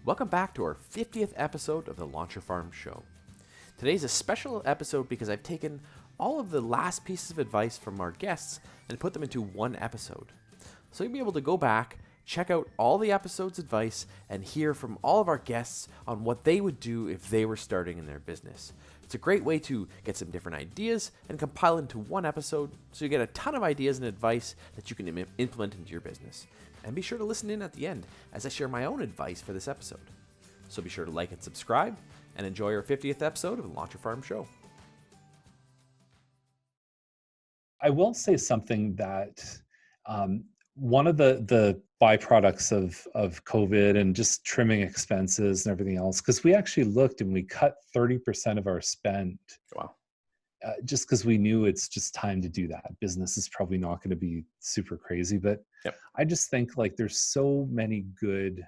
Welcome back to our 50th episode of the Launch Your Farm Show. Today's a special episode because I've taken all of the last pieces of advice from our guests and put them into one episode. So you'll be able to go back, check out all the episode's advice, and hear from all of our guests on what they would do if they were starting in their business. It's a great way to get some different ideas and compile into one episode so you get a ton of ideas and advice that you can implement into your business. And be sure to listen in at the end as I share my own advice for this episode. So be sure to like and subscribe and enjoy our 50th episode of the Launch Your Farm Show. I will say something that one of the byproducts of COVID and just trimming expenses and everything else, because we actually looked and we cut 30% of our spend. Wow. Just because we knew it's just time to do that. Business is probably not going to be super crazy, but I just think like there's so many good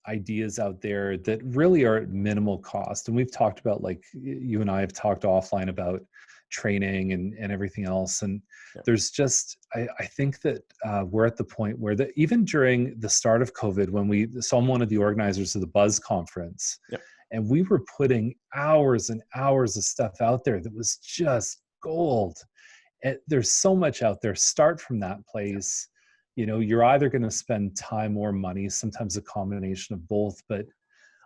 ideas out there that really are at minimal cost. And we've talked about, like you and I have talked offline about training and everything else. And there's just, I think that we're at the point where even during the start of COVID, when I'm one of the organizers of the Buzz conference, and we were putting hours and hours of stuff out there that was just gold. There's so much out there. Start from that place. You know, you're either going to spend time or money, sometimes a combination of both. But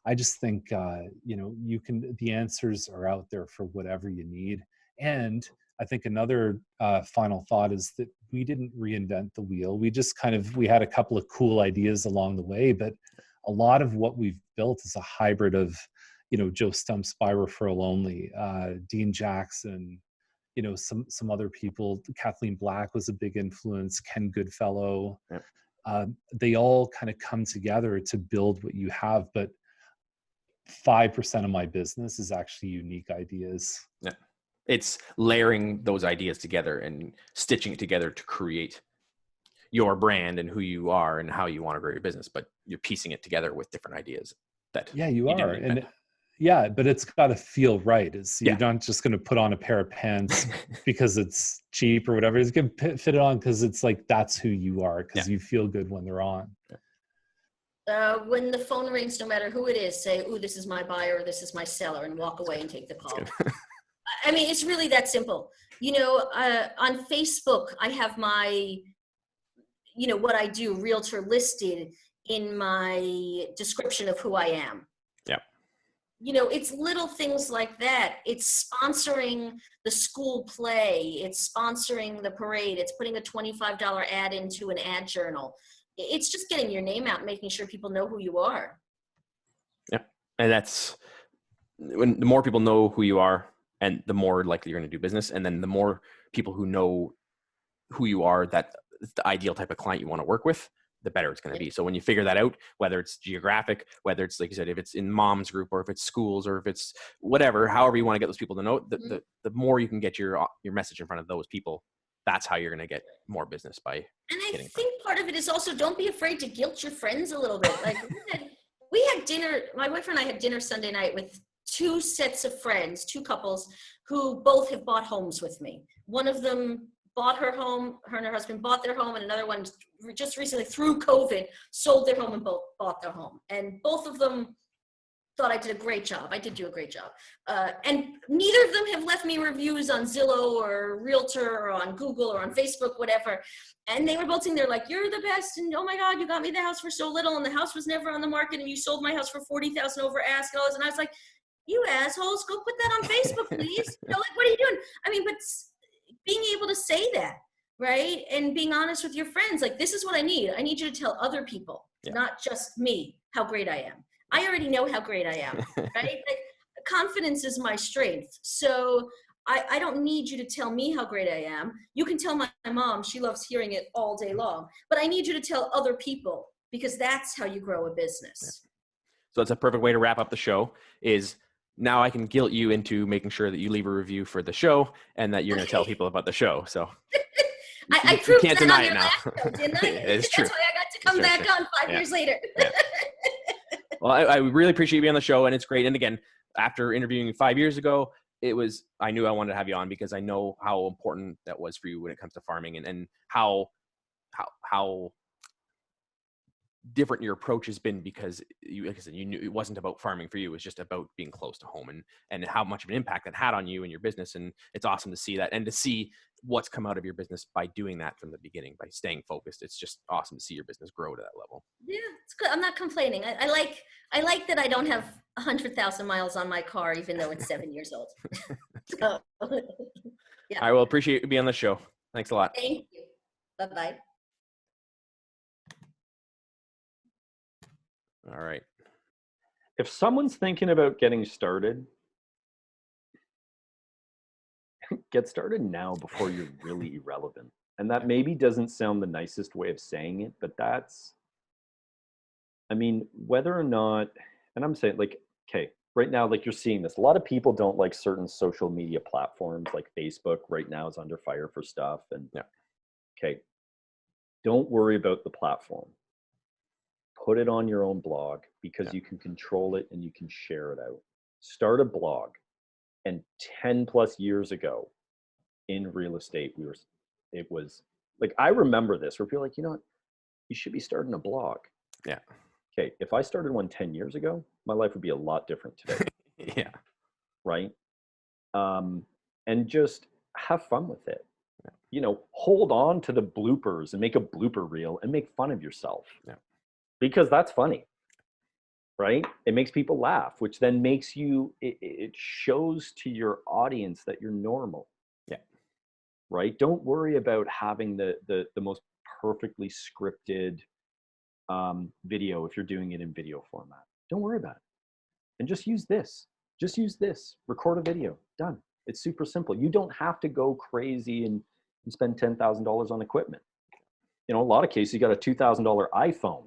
I just think, the answers are out there for whatever you need. And I think another final thought is that we didn't reinvent the wheel. We had a couple of cool ideas along the way, but a lot of what we've built is a hybrid of, Joe Stump's By Referral Only, Dean Jackson, some other people. Kathleen Black was a big influence, Ken Goodfellow. They all kind of come together to build what you have, but 5% of my business is actually unique ideas. Yeah. It's layering those ideas together and stitching it together to create your brand and who you are and how you want to grow your business, but you're piecing it together with different ideas that you are. And but it's got to feel right. You're not just going to put on a pair of pants because it's cheap or whatever. It's going to fit it on because it's like, that's who you are, because you feel good when they're on. When the phone rings, no matter who it is, say, "Ooh, this is my buyer, this is my seller," and walk away and take the call. I mean, it's really that simple. On Facebook, I have my, what I do, realtor, listed in my description of who I am. It's little things like that. It's sponsoring the school play. It's sponsoring the parade. It's putting a $25 ad into an ad journal. It's just getting your name out and making sure people know who you are. Yeah. And that's when the more people know who you are, and the more likely you're going to do business. And then the more people who know who you are, that the ideal type of client you want to work with, the better it's going to be. So when you figure that out, whether it's Geographic, whether it's, like you said, if it's in mom's group or if it's schools or if it's whatever, however you want to get those people to know, the more you can get your message in front of those people, that's how you're going to get more business by. And I think part of it is also, don't be afraid to guilt your friends a little bit. Like we had dinner, my boyfriend and I had dinner Sunday night with two sets of friends, two couples who both have bought homes with me. One of them bought her home, her and her husband bought their home, and another one just recently through COVID sold their home and both bought their home. And both of them thought I did a great job. I did do a great job. And neither of them have left me reviews on Zillow or Realtor or on Google or on Facebook, whatever. And they were both saying, they're like, "You're the best. And oh my God, you got me the house for so little. And the house was never on the market. And you sold my house for $40,000 over ask." And I was like, "You assholes, go put that on Facebook, please." Like, what are you doing? I mean, but being able to say that, right? And being honest with your friends, like, this is what I need. I need you to tell other people, not just me, how great I am. I already know how great I am, right? Like, confidence is my strength. So I don't need you to tell me how great I am. You can tell my mom, she loves hearing it all day long, but I need you to tell other people, because that's how you grow a business. So it's a perfect way to wrap up the show is, now I can guilt you into making sure that you leave a review for the show and that you're going to tell people about the show. So I proved can't that deny on it your now. last show, didn't I? It's true. That's why I got to come back on 5 years later. Well, I really appreciate you being on the show, and it's great. And again, after interviewing you 5 years ago, I knew I wanted to have you on because I know how important that was for you when it comes to farming and how different your approach has been because you, like I said, you knew it wasn't about farming for you. It was just about being close to home and how much of an impact that had on you and your business. And it's awesome to see that and to see what's come out of your business by doing that from the beginning, by staying focused. It's just awesome to see your business grow to that level. Yeah, it's good. I'm not complaining. I like that I don't have 100,000 miles on my car, even though it's 7 years old. So, yeah. I will appreciate you being on the show. Thanks a lot. Thank you. Bye-bye. All right. If someone's thinking about getting started, get started now before you're really irrelevant. And that maybe doesn't sound the nicest way of saying it, but that's, I mean, whether or not, and I'm saying like, okay, right now, like you're seeing this, a lot of people don't like certain social media platforms, like Facebook right now is under fire for stuff. And yeah. Okay, don't worry about the platform. Put it on your own blog because you can control it and you can share it out. Start a blog. And 10 plus years ago in real estate, it was like, I remember this where people are like, you know what, you should be starting a blog. Yeah. Okay, if I started one 10 years ago, my life would be a lot different today. Yeah. Right? And just have fun with it. Yeah. You know, hold on to the bloopers and make a blooper reel and make fun of yourself. Yeah. Because that's funny. Right? It makes people laugh, which then makes you, it shows to your audience that you're normal. Yeah. Right? Don't worry about having the most perfectly scripted video if you're doing it in video format. Don't worry about it. And just use this. Just use this. Record a video. Done. It's super simple. You don't have to go crazy and spend $10,000 on equipment. You know, a lot of cases, you got a $2,000 iPhone.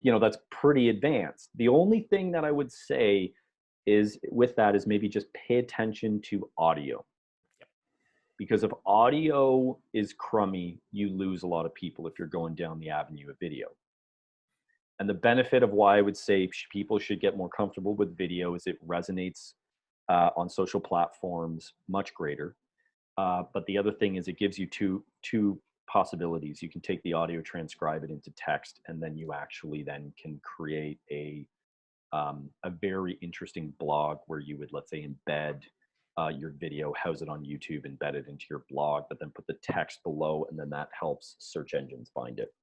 You know, that's pretty advanced. The only thing that I would say is with that is maybe just pay attention to audio. Yep. Because if audio is crummy, you lose a lot of people if you're going down the avenue of video. And the benefit of why I would say people should get more comfortable with video is it resonates on social platforms much greater. But the other thing is it gives you two possibilities. You can take the audio, transcribe it into text, and then you actually then can create a very interesting blog where you would, let's say, embed your video, house it on YouTube, embed it into your blog, but then put the text below, and then that helps search engines find it.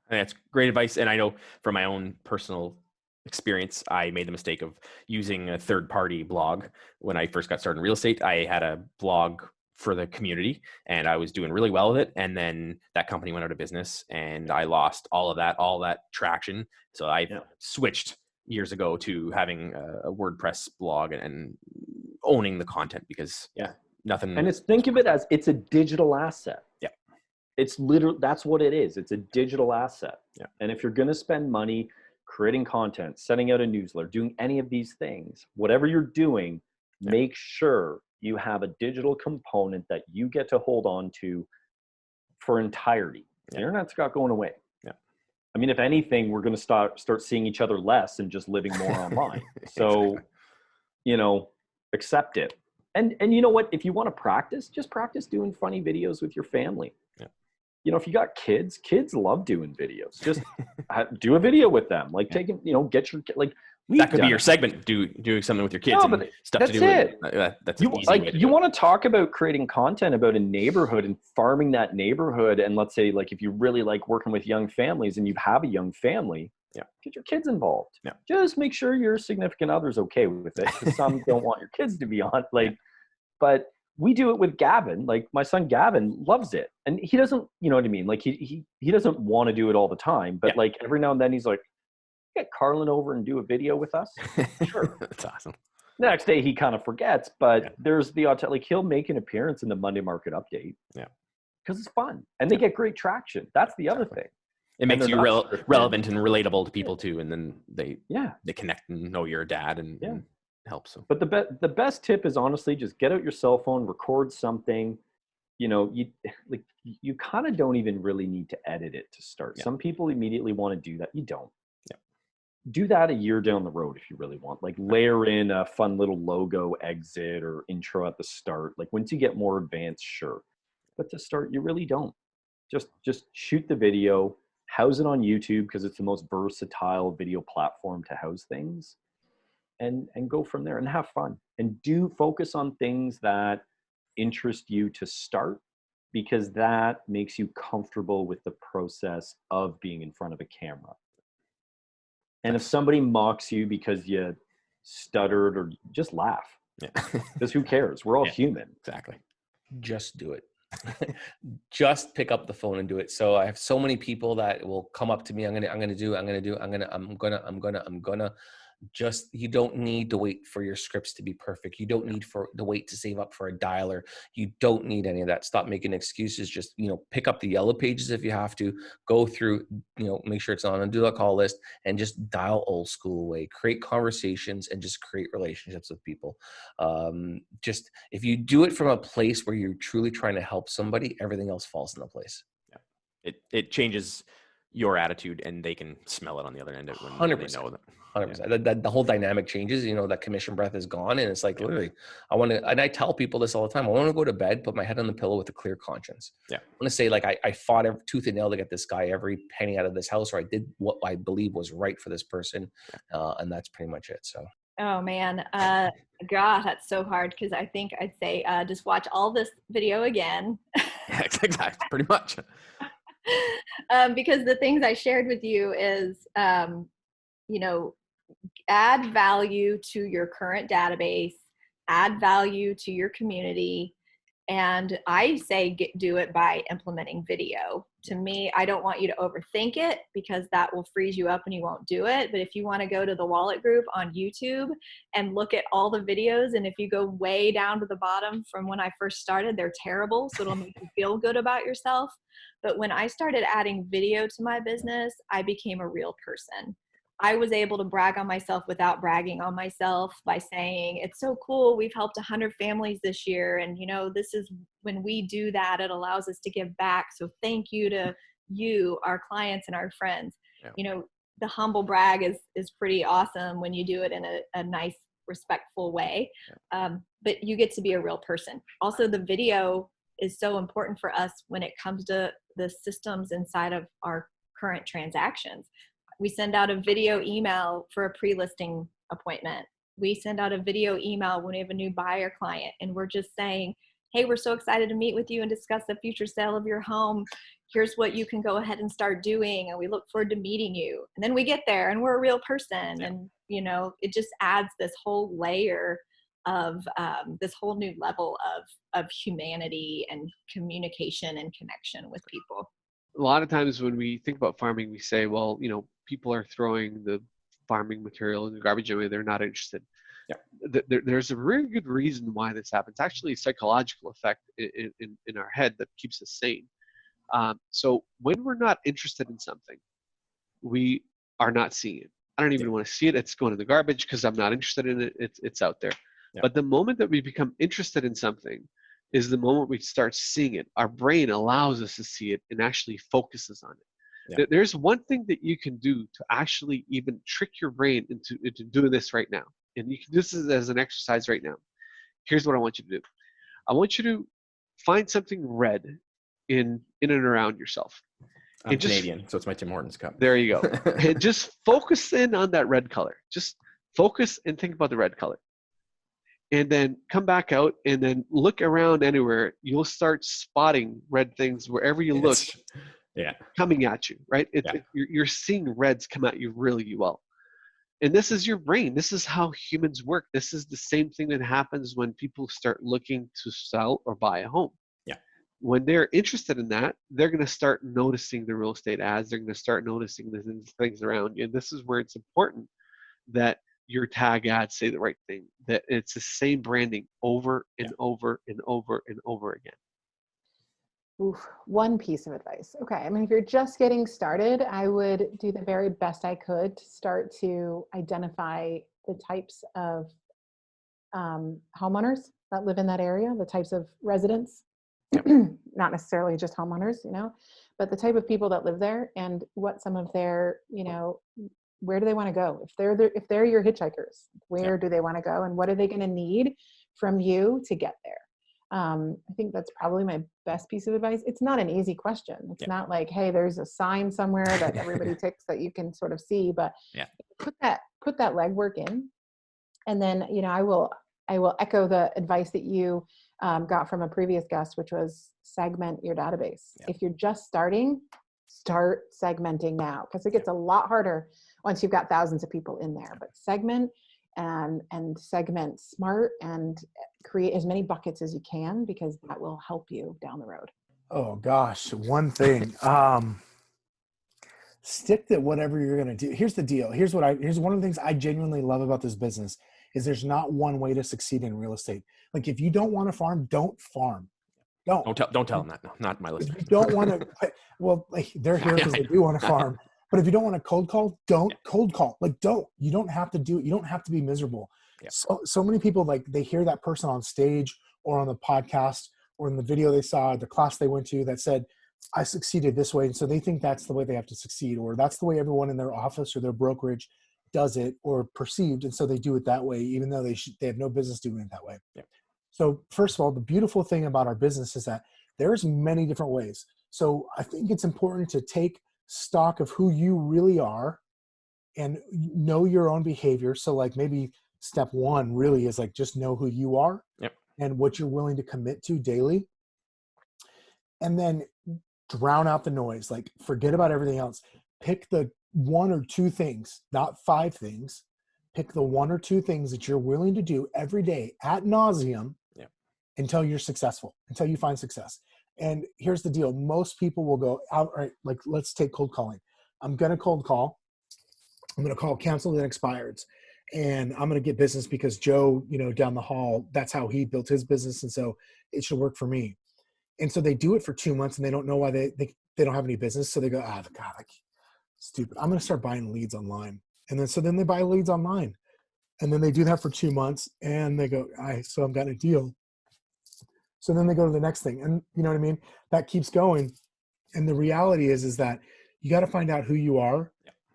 And that's great advice. And I know from my own personal experience, I made the mistake of using a third-party blog. When I first got started in real estate, I had a blog for the community and I was doing really well with it. And then that company went out of business and I lost all that traction. So I switched years ago to having a WordPress blog and owning the content because nothing. And think of it as it's a digital asset. Yeah. It's literally, that's what it is. It's a digital asset. Yeah. And if you're going to spend money creating content, sending out a newsletter, doing any of these things, whatever you're doing, make sure you have a digital component that you get to hold on to for entirety. The internet's not going away. Yeah. I mean, if anything, we're going to start seeing each other less and just living more online. So, exactly. You know, accept it. And you know what? If you want to practice, just practice doing funny videos with your family. Yeah. You know, if you got kids love doing videos. Just do a video with them. Like taking, you know, get your, like, that could be your segment, doing something with your kids. No, but stuff that's to do it. That's you, easy like, way to you want to talk about creating content about a neighborhood and farming that neighborhood. And let's say, like, if you really like working with young families and you have a young family, get your kids involved. Yeah. Just make sure your significant other's okay with it. Because some don't want your kids to be on. Like, but we do it with Gavin. Like, my son Gavin loves it, and he doesn't. You know what I mean? Like, he doesn't want to do it all the time, but like every now and then he's like, get Carlin over and do a video with us. Sure. That's awesome. The next day he kind of forgets, but there's the like he'll make an appearance in the Monday Market Update. Yeah. Because it's fun and they get great traction. That's the other thing. It makes you relevant and relatable to people too, and then they connect and know you're a dad and helps them. But the best tip is honestly just get out your cell phone, record something. You know, you kind of don't even really need to edit it to start. Some people immediately want to do that. You don't. Do that a year down the road if you really want. Like, layer in a fun little logo exit or intro at the start. Like, once you get more advanced, sure. But to start, you really don't. Just shoot the video, house it on YouTube because it's the most versatile video platform to house things, and go from there and have fun, and do focus on things that interest you to start, because that makes you comfortable with the process of being in front of a camera. And if somebody mocks you because you stuttered, or just laugh, because who cares? We're all human. Exactly. Just do it. Just pick up the phone and do it. So I have so many people that will come up to me. I'm gonna. Just, you don't need to wait for your scripts to be perfect. You don't need to wait to save up for a dialer. You don't need any of that. Stop making excuses. Just, pick up the yellow pages if you have to. Go through, make sure it's on a do not call list, and just dial old school way. Create conversations and just create relationships with people. Just, if you do it from a place where you're truly trying to help somebody, everything else falls into place. Yeah. It changes your attitude, and they can smell it on the other end of it when they know that. 100%. The whole dynamic changes. That commission breath is gone, and it's like, literally, and I tell people this all the time. I want to go to bed, put my head on the pillow with a clear conscience. I want to say, like, I fought tooth and nail to get this guy every penny out of this house, or I did what I believe was right for this person, and that's pretty much it. So. Oh man, God, that's so hard, because I think I'd say just watch all this video again. Exactly, pretty much. Because the things I shared with you is, add value to your current database, add value to your community. And I say do it by implementing video. To me, I don't want you to overthink it, because that will freeze you up and you won't do it. But if you want to go to the Wallet Group on YouTube and look at all the videos, and if you go way down to the bottom from when I first started, they're terrible. So it'll make you feel good about yourself. But when I started adding video to my business, I became a real person. I was able to brag on myself without bragging on myself by saying, it's so cool, we've helped 100 families this year. And, this is when we do that, it allows us to give back. So thank you to you, our clients and our friends. Yeah. The humble brag is pretty awesome when you do it in a nice, respectful way. Yeah. But you get to be a real person. Also, the video is so important for us when it comes to the systems inside of our current transactions. We send out a video email for a pre-listing appointment. We send out a video email when we have a new buyer client, and we're just saying, hey, we're so excited to meet with you and discuss the future sale of your home. Here's what you can go ahead and start doing, and we look forward to meeting you. And then we get there and we're a real person. Yeah. And, it just adds this whole layer of this whole new level of humanity and communication and connection with people. A lot of times when we think about farming, we say, well, people are throwing the farming material in the garbage away. They're not interested. Yeah. There's a really good reason why this happens. Actually, a psychological effect in our head that keeps us sane. So when we're not interested in something, we are not seeing it. I don't even want to see it. It's going in the garbage because I'm not interested in it. It's out there. Yeah. But the moment that we become interested in something is the moment we start seeing it. Our brain allows us to see it and actually focuses on it. Yeah. There's one thing that you can do to actually even trick your brain into doing this right now. And you can do this as an exercise right now. Here's what I want you to do. I want you to find something red in and around yourself. I'm Canadian, so it's my Tim Hortons cup. There you go. And just focus in on that red color. Just focus and think about the red color. And then come back out and then look around anywhere. You'll start spotting red things wherever you look. Coming at you, right? You're seeing reds come at you really well. And this is your brain. This is how humans work. This is the same thing that happens when people start looking to sell or buy a home. Yeah. When they're interested in that, they're going to start noticing the real estate ads. They're going to start noticing the things around you. And this is where it's important that your tag ads say the right thing, that it's the same branding over and over and over and over again. Oof, one piece of advice. Okay. I mean, if you're just getting started, I would do the very best I could to start to identify the types of homeowners that live in that area, the types of residents, not necessarily just homeowners, but the type of people that live there and what some of their, where do they want to go? If they're your hitchhikers, where do they want to go? And what are they going to need from you to get there? I think that's probably my best piece of advice. It's not an easy question. It's not like, hey, there's a sign somewhere that everybody ticks that you can sort of see, but put that legwork in. And then, you know, I will echo the advice that you got from a previous guest, which was segment your database. If you're just starting, start segmenting now, because it gets a lot harder once you've got thousands of people in there. But segment and segment smart and create as many buckets as you can, because that will help you down the road. Oh gosh, one thing. Stick to whatever you're going to do. Here's the deal. Here's one of the things I genuinely love about this business is there's not one way to succeed in real estate. Like if you don't want to farm, don't farm. Don't tell them that. No, not my listeners. If you don't want to, well, like they're here because they do want to farm. But if you don't want to cold call, don't cold call. Like you don't have to do it. You don't have to be miserable. Yeah. So many people, like they hear that person on stage or on the podcast or in the video they saw, the class they went to that said, I succeeded this way. And so they think that's the way they have to succeed, or that's the way everyone in their office or their brokerage does it or perceived. And so they do it that way, even though they have no business doing it that way. Yeah. So first of all, the beautiful thing about our business is that there's many different ways. So I think it's important to take stock of who you really are and know your own behavior. So like maybe step one really is like, just know who you are and what you're willing to commit to daily. And then drown out the noise, like forget about everything else. Pick the one or two things, not 5 things. Pick the 1 or 2 things that you're willing to do every day ad nauseum until you're successful, until you find success. And here's the deal. Most people will go outright, like let's take cold calling. I'm going to cold call. I'm going to call canceled and expireds. And I'm going to get business because Joe, you know, down the hall, that's how he built his business. And so it should work for me. And so they do it for 2 months and they don't know why they don't have any business. So they go, God, like stupid. I'm going to start buying leads online. And then they buy leads online. And then they do that for 2 months and they go, so I've got a deal. So then they go to the next thing. And you know what I mean? That keeps going. And the reality is that you got to find out who you are,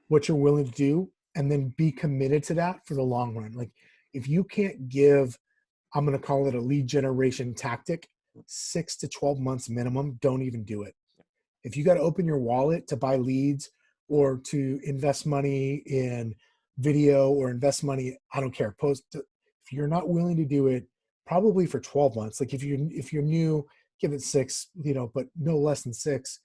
what you're willing to do, and then be committed to that for the long run. Like if you can't give, I'm going to call it a lead generation tactic, 6 to 12 months minimum, don't even do it. If you got to open your wallet to buy leads or to invest money in video or invest money, I don't care, if you're not willing to do it, probably for 12 months, like if you're new, give it 6, you know, but no less than 6,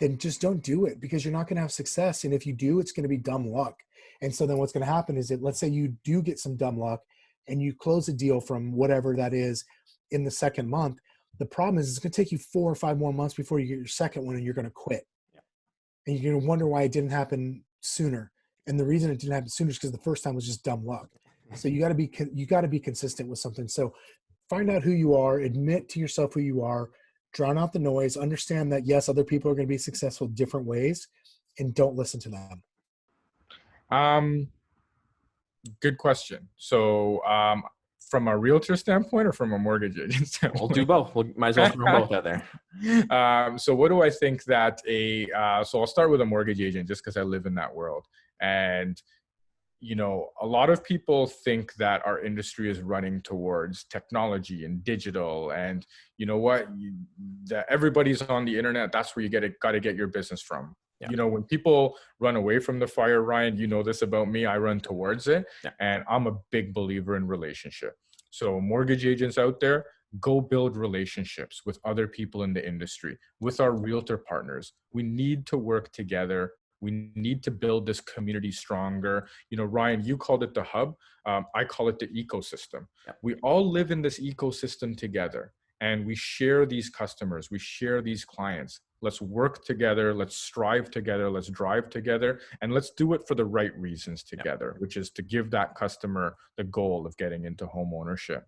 then just don't do it, because you're not going to have success. And if you do, it's going to be dumb luck. And so then what's going to happen is that, let's say you do get some dumb luck and you close a deal from whatever that is in the second month. The problem is it's going to take you 4 or 5 more months before you get your second one, and you're going to quit. And you're going to wonder why it didn't happen sooner. And the reason it didn't happen sooner is because the first time was just dumb luck. So you got to be consistent with something. So find out who you are, admit to yourself who you are, drown out the noise, understand that yes, other people are going to be successful different ways, and don't listen to them. Good question. So from a realtor standpoint or from a mortgage agent standpoint? We'll do both. We might as well throw both out there. So what do I think that so I'll start with a mortgage agent just because I live in that world. And you know, a lot of people think that our industry is running towards technology and digital, and you know what, that everybody's on the internet. That's where you got to get your business from. Yeah. You know, when people run away from the fire, Ryan, you know this about me, I run towards it. Yeah. And I'm a big believer in relationship. So mortgage agents out there, go build relationships with other people in the industry, with our realtor partners. We need to work together. We need to build this community stronger. You know, Ryan, you called it the hub. I call it the ecosystem. Yeah. We all live in this ecosystem together, and we share these customers. We share these clients. Let's work together. Let's strive together. Let's drive together. And let's do it for the right reasons together, which is to give that customer the goal of getting into home ownership.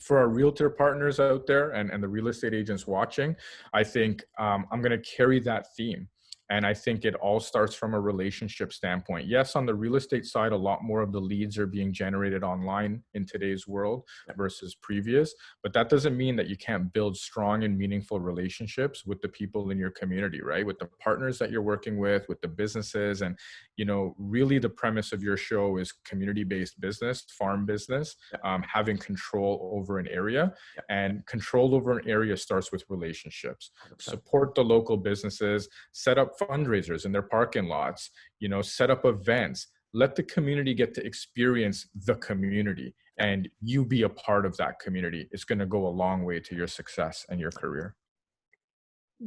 For our realtor partners out there and the real estate agents watching, I think I'm going to carry that theme. And I think it all starts from a relationship standpoint. Yes, on the real estate side, a lot more of the leads are being generated online in today's world versus previous. But that doesn't mean that you can't build strong and meaningful relationships with the people in your community, right? With the partners that you're working with the businesses. And, you know, really the premise of your show is community-based business, farm business, having control over an area. And control over an area starts with relationships. 100%. Support the local businesses, set up fundraisers in their parking lots, you know, set up events, let the community get to experience the community, and you be a part of that community. It's going to go a long way to your success and your career.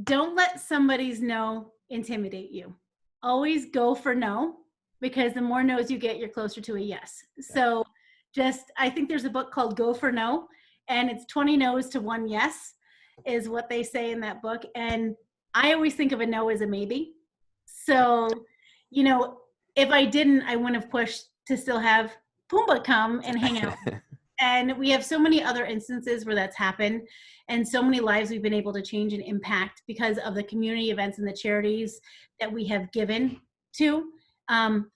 Don't let somebody's no intimidate you. Always go for no, because the more no's you get, you're closer to a yes. So I think there's a book called Go for No, and it's 20 no's to 1 yes is what they say in that book. And I always think of a no as a maybe. So, you know, if I didn't, I wouldn't have pushed to still have Pumbaa come and hang out. And we have so many other instances where that's happened, and so many lives we've been able to change and impact because of the community events and the charities that we have given to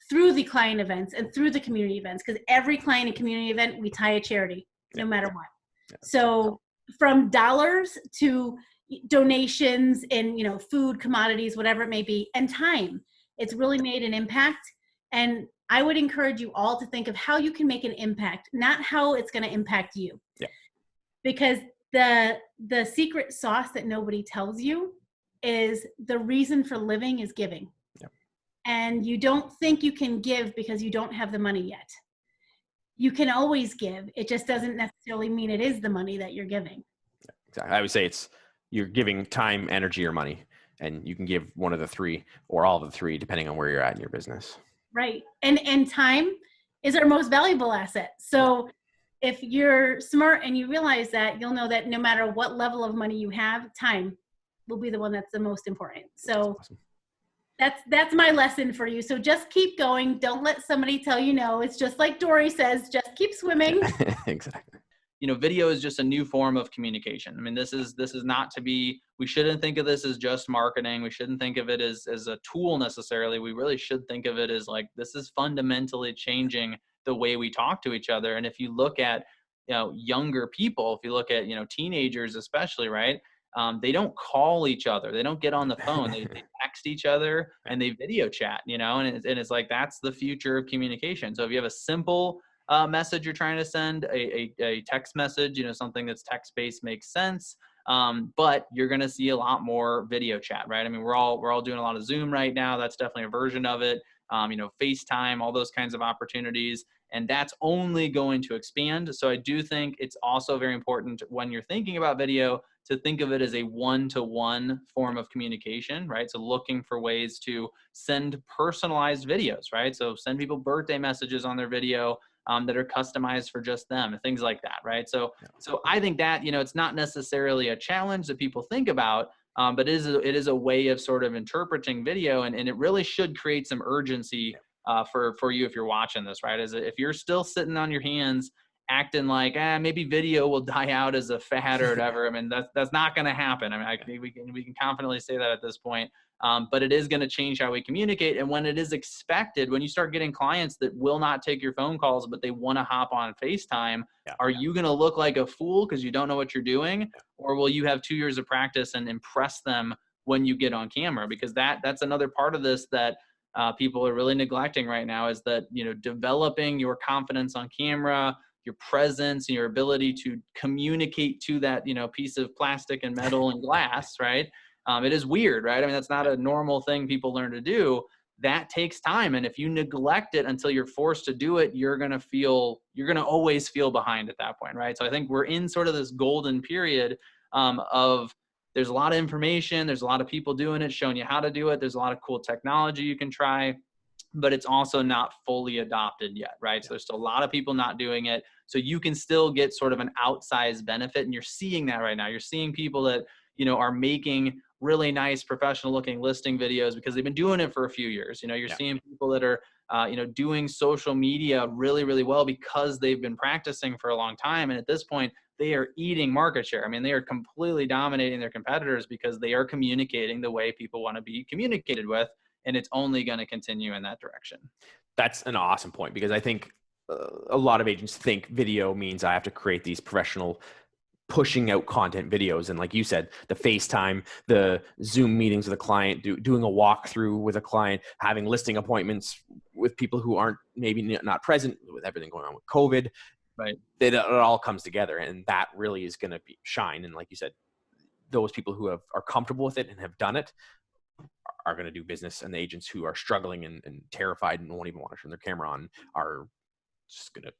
through the client events and through the community events. Because every client and community event, we tie a charity, no matter what. So from dollars to donations and, you know, food, commodities, whatever it may be, and time, it's really made an impact. And I would encourage you all to think of how you can make an impact, not how it's going to impact you. Because the secret sauce that nobody tells you is the reason for living is giving. And you don't think you can give because you don't have the money yet. You can always give. It just doesn't necessarily mean it is the money that you're giving. Exactly. I would say you're giving time, energy, or money, and you can give one of the three or all of the three, depending on where you're at in your business. Right. And time is our most valuable asset. So if you're smart and you realize that, you'll know that no matter what level of money you have, time will be the one that's the most important. So awesome. That's my lesson for you. So just keep going. Don't let somebody tell you no. It's just like Dory says, just keep swimming. Exactly. You know, video is just a new form of communication. I mean, this is not to be, we shouldn't think of this as just marketing. We shouldn't think of it as a tool necessarily. We really should think of it as like, this is fundamentally changing the way we talk to each other. And if you look at, you know, younger people, if you look at, you know, teenagers especially, right? They don't call each other. They don't get on the phone. They text each other and they video chat, you know, and it's like, that's the future of communication. So if you have a simple message you're trying to send, a text message, you know, something that's text-based makes sense. But you're going to see a lot more video chat, right? I mean, we're all doing a lot of Zoom right now. That's definitely a version of it. You know, FaceTime, all those kinds of opportunities, and that's only going to expand. So I do think it's also very important when you're thinking about video to think of it as a one-to-one form of communication, right? So looking for ways to send personalized videos, right? So send people birthday messages on their video that are customized for just them and things like that, right? So I think that, you know, it's not necessarily a challenge that people think about, but it is a way of sort of interpreting video, and it really should create some urgency for you if you're watching this, right? If you're still sitting on your hands acting like, maybe video will die out as a fad or whatever. I mean, that's not going to happen. I mean, we can confidently say that at this point. But it is going to change how we communicate. And when it is expected, when you start getting clients that will not take your phone calls, but they want to hop on FaceTime, are you going to look like a fool because you don't know what you're doing? Or will you have 2 years of practice and impress them when you get on camera? Because that's another part of this that people are really neglecting right now, is that, you know, developing your confidence on camera, your presence and your ability to communicate to that, you know, piece of plastic and metal and glass, right? It is weird, right? I mean, that's not a normal thing people learn to do. That takes time. And if you neglect it until you're forced to do it, you're going to always feel behind at that point, right? So I think we're in sort of this golden period of there's a lot of information. There's a lot of people doing it, showing you how to do it. There's a lot of cool technology you can try, but it's also not fully adopted yet, right? So there's still a lot of people not doing it. So you can still get sort of an outsized benefit. And you're seeing that right now. You're seeing people that, you know, are making really nice professional looking listing videos because they've been doing it for a few years. You know, you're seeing people that are, you know, doing social media really, really well because they've been practicing for a long time. And at this point, they are eating market share. I mean, they are completely dominating their competitors because they are communicating the way people want to be communicated with. And it's only going to continue in that direction. That's an awesome point, because I think a lot of agents think video means I have to create these professional pushing out content videos. And like you said, the FaceTime, the Zoom meetings with a client, doing a walkthrough with a client, having listing appointments with people who aren't maybe not present with everything going on with COVID. Right. It all comes together, and that really is going to shine. And like you said, those people who are comfortable with it and have done it are going to do business, and the agents who are struggling and terrified and won't even want to turn their camera on are just going to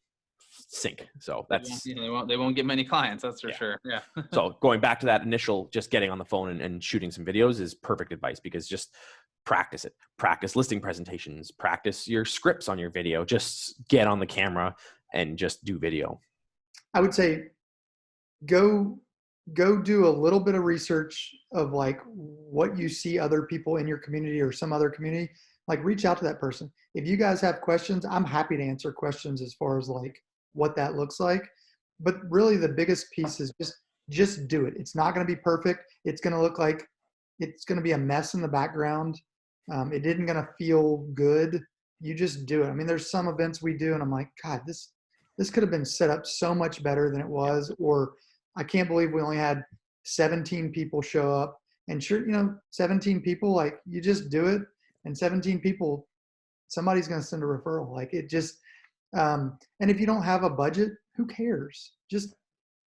sink. So that's, they won't get many clients, that's for sure. Yeah. So going back to that initial, just getting on the phone and shooting some videos is perfect advice, because just practice it. Practice listing presentations, practice your scripts on your video, just get on the camera and just do video. I would say go do a little bit of research of like what you see other people in your community or some other community, like reach out to that person. If you guys have questions, I'm happy to answer questions as far as like what that looks like. But really the biggest piece is just do it. It's not going to be perfect. It's going to look like it's going to be a mess in the background. It isn't going to feel good. You just do it. I mean, there's some events we do and I'm like, God, this could have been set up so much better than it was, or I can't believe we only had 17 people show up. And sure, you know, 17 people, like you just do it, and 17 people, somebody's going to send a referral. Like it just, and if you don't have a budget, who cares? Just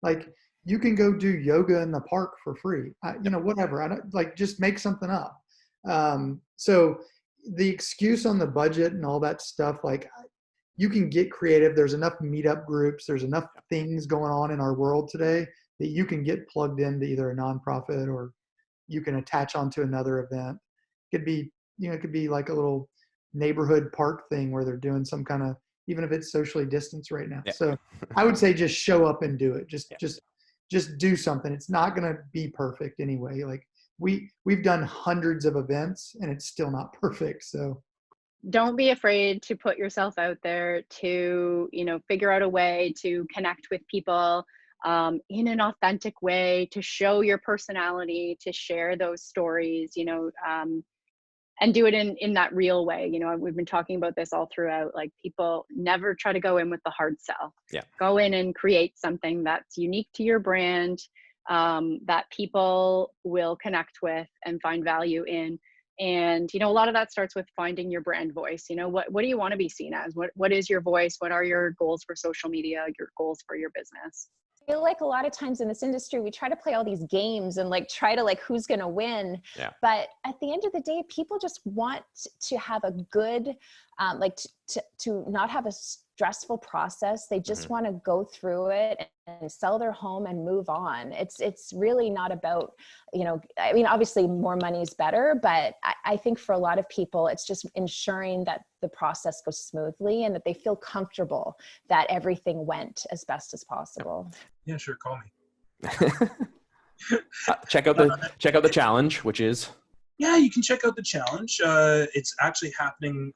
like you can go do yoga in the park for free, you know, whatever. I don't like, just make something up. So the excuse on the budget and all that stuff, like you can get creative. There's enough meetup groups. There's enough things going on in our world today that you can get plugged into either a nonprofit or you can attach onto another event. It could be, you know, it could be like a little neighborhood park thing where they're doing some kind of, even if it's socially distanced right now. Yeah. So I would say just show up and do it. Just do something. It's not going to be perfect anyway. Like we've done hundreds of events and it's still not perfect. So don't be afraid to put yourself out there, to, you know, figure out a way to connect with people in an authentic way, to show your personality, to share those stories, you know, and do it in that real way. You know, we've been talking about this all throughout, like people never try to go in with the hard sell. Yeah. Go in and create something that's unique to your brand, that people will connect with and find value in. And, you know, a lot of that starts with finding your brand voice. You know, what do you want to be seen as? What is your voice? What are your goals for social media, your goals for your business? I feel like a lot of times in this industry, we try to play all these games and like try to like who's going to win. Yeah. But at the end of the day, people just want to have a good, like to not have a stressful process. They just want to go through it and sell their home and move on. It's really not about, you know, I mean, obviously more money is better, but I think for a lot of people, it's just ensuring that the process goes smoothly and that they feel comfortable that everything went as best as possible. Yeah, sure. Call me. Check out the challenge, which is. Yeah, you can check out the challenge. It's actually happening.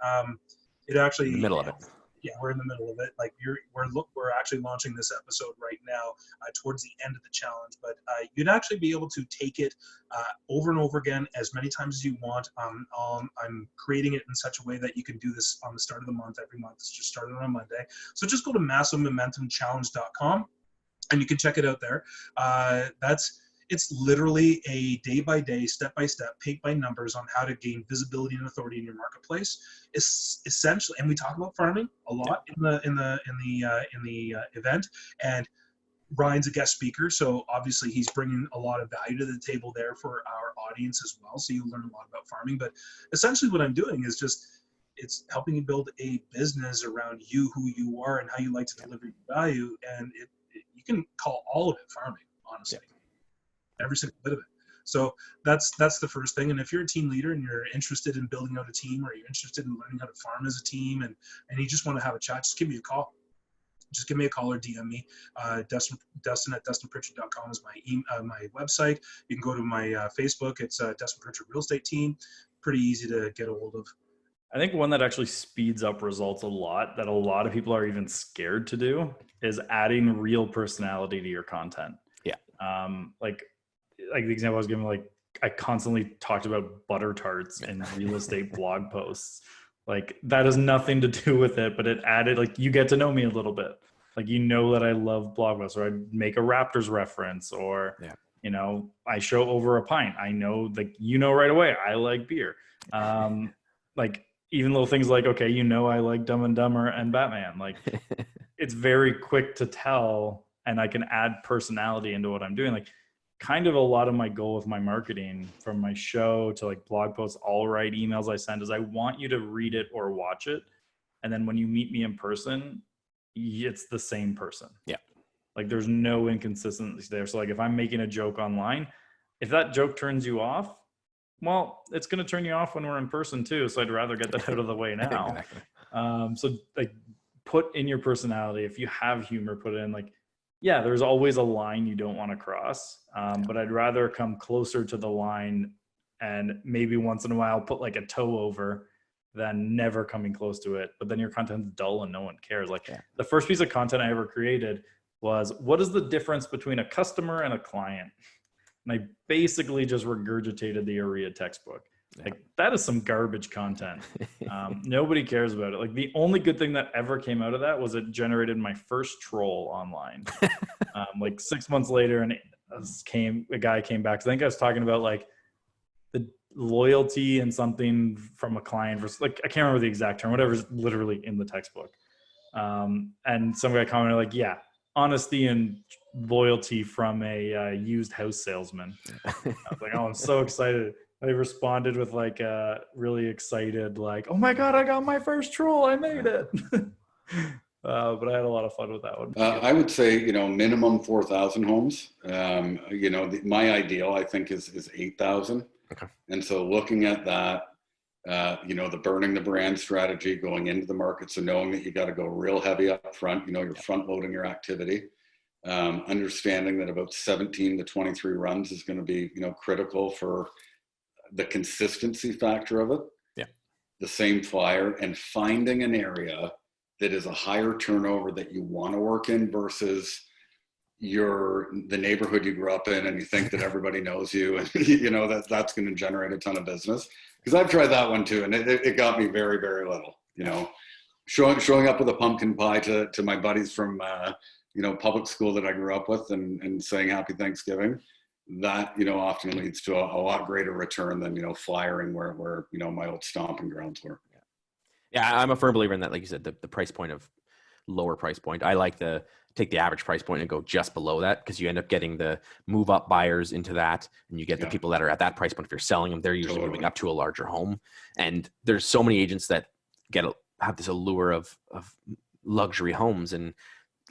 It actually in the middle of it. Yeah, we're in the middle of it. Like we're actually launching this episode right now towards the end of the challenge. But you'd actually be able to take it over and over again as many times as you want. I'm creating it in such a way that you can do this on the start of the month every month. It's just started on a Monday. So just go to MassiveMomentumChallenge.com and you can check it out there. It's literally a day-by-day, step-by-step, paint by numbers on how to gain visibility and authority in your marketplace. It's essentially, and we talk about farming a lot in the event. And Ryan's a guest speaker, so obviously he's bringing a lot of value to the table there for our audience as well. So you'll learn a lot about farming. But essentially, what I'm doing is it's helping you build a business around you, who you are, and how you like to deliver your value. And you can call all of it farming, honestly. Every single bit of it. So that's the first thing. And if you're a team leader and you're interested in building out a team, or you're interested in learning how to farm as a team, and you just want to have a chat, just give me a call. just give me a call or DM me. Dustin at DustinPritchard.com is my website. You can go to my Facebook. It's Dustin Pritchard Real Estate Team. Pretty easy to get a hold of. I think one that actually speeds up results a lot, that a lot of people are even scared to do, is adding real personality to your content. Yeah. Like the example I was giving, like I constantly talked about butter tarts in real estate blog posts. Like that has nothing to do with it, but it added, like, you get to know me a little bit. Like, you know that I love blog posts, or I make a Raptors reference, or, you know, I show over a pint. I know, like, you know, right away, I like beer. Like even little things like, okay, you know, I like Dumb and Dumber and Batman. Like it's very quick to tell, and I can add personality into what I'm doing. Like kind of a lot of my goal with my marketing, from my show to like blog posts, all right, emails I send, is I want you to read it or watch it. And then when you meet me in person, it's the same person. Yeah. Like there's no inconsistency there. So like if I'm making a joke online, if that joke turns you off, well, it's going to turn you off when we're in person too. So I'd rather get that out of the way now. Exactly. So like put in your personality. If you have humor, put it in. Like, yeah, there's always a line you don't want to cross. But I'd rather come closer to the line and maybe once in a while put like a toe over than never coming close to it. But then your content's dull and no one cares. Like the first piece of content I ever created was, what is the difference between a customer and a client? And I basically just regurgitated the AREA textbook. Like that is some garbage content. Nobody cares about it. Like the only good thing that ever came out of that was it generated my first troll online. Like 6 months later, and a guy came back. I think I was talking about like the loyalty and something from a client versus, like, I can't remember the exact term, whatever's literally in the textbook. And some guy commented like, yeah, honesty and loyalty from a used house salesman. I was like, oh, I'm so excited. I responded with like really excited, like, oh my God, I got my first troll. I made it. But I had a lot of fun with that one. I would say, you know, minimum 4,000 homes. You know, my ideal, I think, is 8,000. Okay. And so looking at that, you know, the burning the brand strategy going into the market. So knowing that you got to go real heavy up front, you know, you're front loading your activity. Understanding that about 17 to 23 runs is going to be, you know, critical for the consistency factor of it. Yeah. The same flyer, and finding an area that is a higher turnover that you want to work in versus the neighborhood you grew up in and you think that everybody knows you, and you know that's going to generate a ton of business. Because I've tried that one too, and it got me very, very little. You know, showing up with a pumpkin pie to my buddies from you know, public school that I grew up with, and saying Happy Thanksgiving, that, you know, often leads to a lot greater return than, you know, flyering where you know, my old stomping grounds were. Yeah, I'm a firm believer in that. Like you said, the price point of lower price point. I like to take the average price point and go just below that, because you end up getting the move up buyers into that, and you get the people that are at that price point. If you're selling them, they're usually moving up to a larger home. And there's so many agents that have this allure of luxury homes and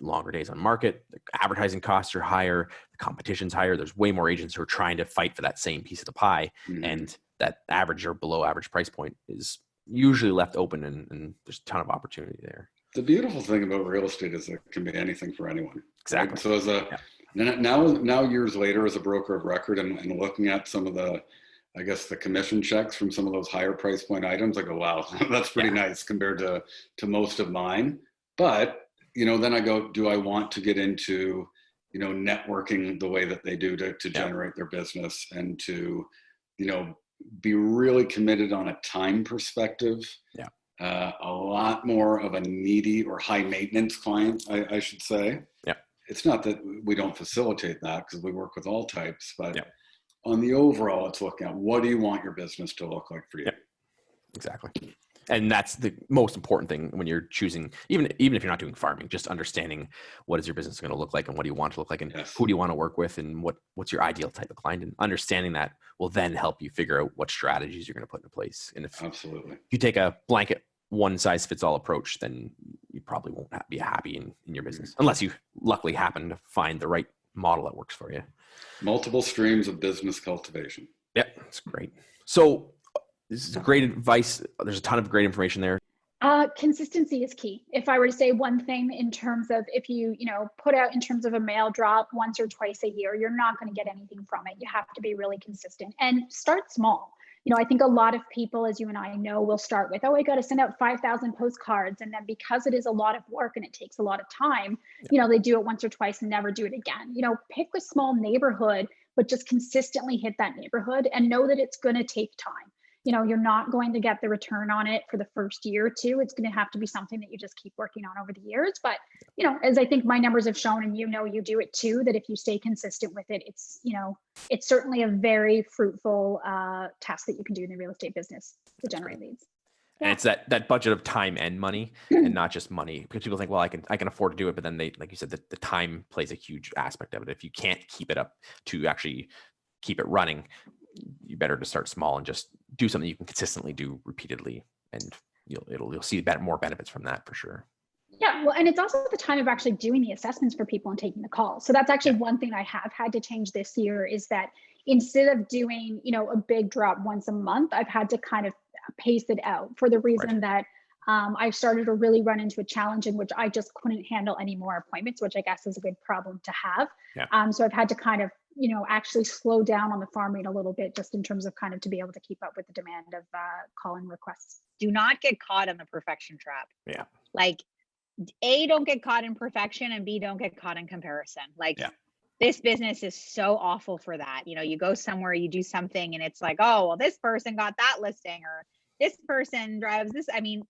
longer days on market. The advertising costs are higher, the competition's higher. There's way more agents who are trying to fight for that same piece of the pie. Mm-hmm. And that average or below average price point is usually left open, and there's a ton of opportunity there. The beautiful thing about real estate is it can be anything for anyone. Exactly. Right? So as now years later, as a broker of record, and looking at some of the, I guess, the commission checks from some of those higher price point items, I go, wow, that's pretty nice compared to most of mine. But, you know, then I go, do I want to get into, you know, networking the way that they do to generate their business, and to, you know, be really committed on a time perspective. Yeah. A lot more of a needy or high maintenance client, I should say. Yeah. It's not that we don't facilitate that, because we work with all types, but on the overall, it's looking at, what do you want your business to look like for you? Yeah. Exactly. And that's the most important thing when you're choosing, even if you're not doing farming, just understanding what is your business going to look like, and what do you want to look like, and who do you want to work with, and what's your ideal type of client, and understanding that will then help you figure out what strategies you're going to put into place. And if you take a blanket one size fits all approach, then you probably won't be happy in your business, unless you luckily happen to find the right model that works for you. Multiple streams of business cultivation. Yeah, that's great. So this is great advice. There's a ton of great information there. Consistency is key. If I were to say one thing in terms of if you put out in terms of a mail drop once or twice a year, you're not going to get anything from it. You have to be really consistent and start small. I think a lot of people, as you and I know, will start with, I got to send out 5,000 postcards. And then because it is a lot of work and it takes a lot of time, they do it once or twice and never do it again. Pick a small neighborhood, but just consistently hit that neighborhood and know that it's going to take time. You're not going to get the return on it for the first year or two. It's going to have to be something that you just keep working on over the years. But, as I think my numbers have shown, and you do it too, that if you stay consistent with it, it's certainly a very fruitful task that you can do in the real estate business to generate leads. And it's that budget of time and money, and not just money, because people think, well, I can afford to do it, but then they, like you said, the time plays a huge aspect of it. If you can't keep it up to actually keep it running, you better to start small and just do something you can consistently do repeatedly, and you'll see more benefits from that for sure. Yeah, well, and it's also the time of actually doing the assessments for people and taking the calls. So that's actually one thing I have had to change this year, is that instead of doing, a big drop once a month, I've had to kind of pace it out, for the reason that I started to really run into a challenge in which I just couldn't handle any more appointments, which I guess is a good problem to have. Yeah. So I've had to kind of, actually slow down on the farm rate a little bit, just in terms of kind of to be able to keep up with the demand of call-in requests. Do not get caught in the perfection trap. Yeah. Like, A, don't get caught in perfection, and B, don't get caught in comparison. This business is so awful for that. You go somewhere, you do something, and it's like, oh, well, this person got that listing, or this person drives this. I mean,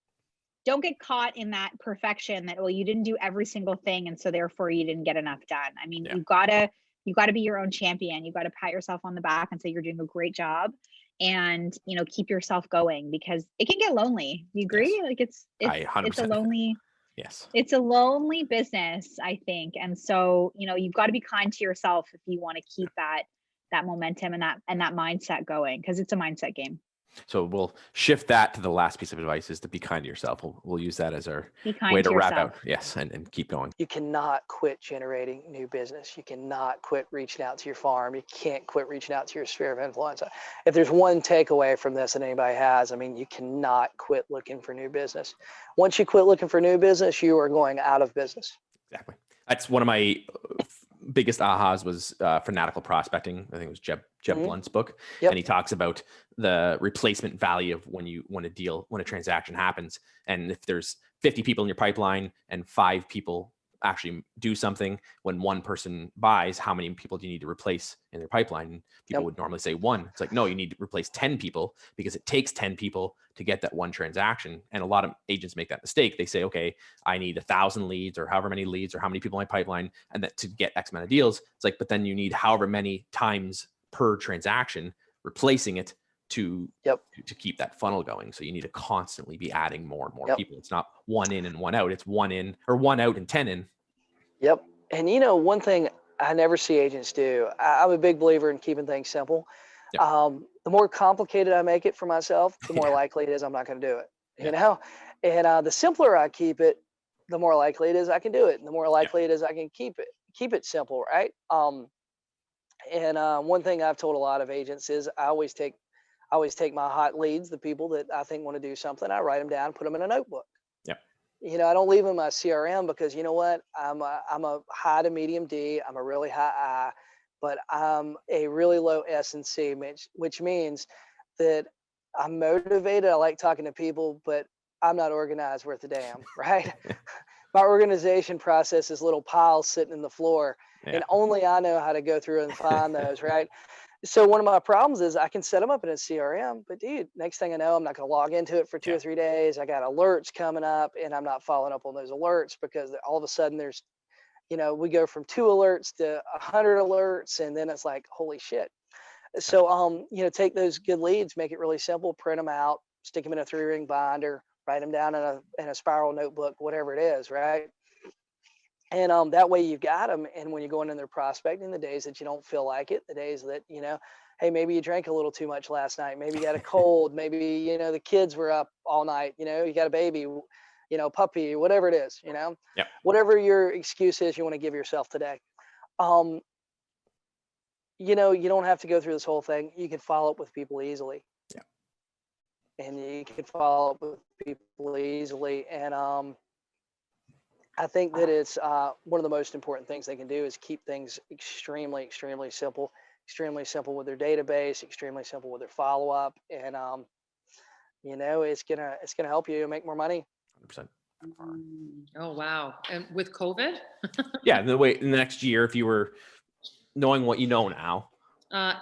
don't get caught in that perfection that, well, you didn't do every single thing, and so therefore you didn't get enough done. I mean, you gotta be your own champion. You gotta pat yourself on the back and say you're doing a great job, and keep yourself going, because it can get lonely. You agree? Yes. Like it's a lonely. Yes. It's a lonely business, I think. And so, you've got to be kind to yourself if you want to keep that momentum and that mindset going, because it's a mindset game. So we'll shift that to the last piece of advice, is to be kind to yourself. We'll use that as our way to wrap out. Yes. And keep going. You cannot quit generating new business. You cannot quit reaching out to your farm. You can't quit reaching out to your sphere of influence. If there's one takeaway from this that anybody has, you cannot quit looking for new business. Once you quit looking for new business, you are going out of business. Exactly. That's one of my biggest ahas was Fanatical Prospecting. I think it was Jeb Blunt's book. Yep. And he talks about the replacement value of when a transaction happens. And if there's 50 people in your pipeline and 5 people actually do something, when one person buys, how many people do you need to replace in their pipeline? And people would normally say 1. It's like, no, you need to replace 10 people, because it takes 10 people to get that one transaction. And a lot of agents make that mistake. They say, okay, I need 1,000 leads, or however many leads, or how many people in my pipeline, and that to get X amount of deals. It's like, but then you need however many times per transaction replacing it to keep that funnel going. So you need to constantly be adding more and more people. It's not 1 in and 1 out. It's 1 in, or 1 out and 10 in. Yep. And one thing I never see agents do, I'm a big believer in keeping things simple. Yep. The more complicated I make it for myself, the more likely it is I'm not going to do it. And the simpler I keep it, the more likely it is I can do it, and the more likely it is I can keep it simple, right? And one thing I've told a lot of agents is I always take my hot leads, the people that I think want to do something, I write them down, put them in a notebook. I don't leave them in my CRM, because you know what? I'm a high to medium D. I'm a really high I, but I'm a really low S and C, which means that I'm motivated. I like talking to people, but I'm not organized worth a damn, right? My organization process is little piles sitting in the floor, and only I know how to go through and find those, right? So one of my problems is I can set them up in a CRM, but dude, next thing I know, I'm not going to log into it for 2 or 3 days. I got alerts coming up, and I'm not following up on those alerts, because all of a sudden there's, we go from 2 alerts to 100 alerts, and then it's like, holy shit. So, take those good leads, make it really simple, print them out, stick them in a 3-ring binder, write them down in a spiral notebook, whatever it is, right? And that way you've got them. And when you're going in there prospecting, the days that you don't feel like it, the days that, hey, maybe you drank a little too much last night, maybe you got a cold, maybe, the kids were up all night, you got a baby, puppy, whatever it is, whatever your excuse is you want to give yourself today. You don't have to go through this whole thing. You can follow up with people easily. and you can follow up with people easily. And I think that it's one of the most important things they can do is keep things extremely, extremely simple with their database, extremely simple with their follow-up. And, you know, it's gonna help you make more money. 100%. Oh, wow. And with COVID? Yeah. In the next year, if you were knowing what you know now.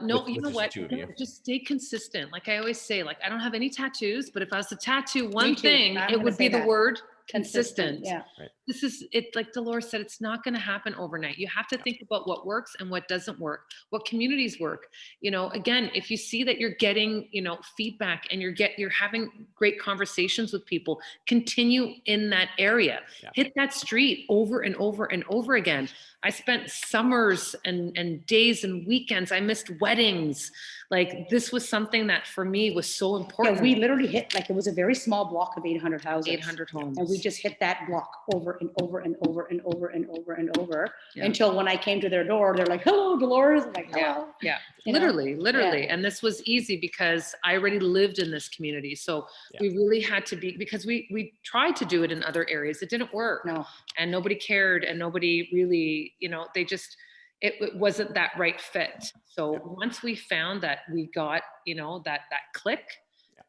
No, with you know just what? two of you. Just stay consistent. Like I always say, like I don't have any tattoos, but if I was to tattoo one too. thing, I'm it gonna would say be the that. word Consistent, consistent. yeah. Right. This is it. Like Dolores said, it's not going to happen overnight. You have to think about what works and what doesn't work, what communities work. You know, again, if you see that you're getting, you know, feedback and you're having great conversations with people, continue in that area. Yeah. Hit that street over and over and over again. I spent summers and days and weekends. I missed weddings. Like this was something that for me was so important. Yeah, we literally hit, like, it was a very small block of 800 houses. 800 homes. And we just hit that block over and over and over and over and over and over Yeah. until when I came to their door, they're like, hello, Dolores. I'm like, hello. Yeah, You know? literally. Yeah. And this was easy because I already lived in this community. So we really had to be, because we tried to do it in other areas. It didn't work. No. And nobody cared and nobody really, you know, they just, it wasn't that right fit. So once we found that we got, you know, that click,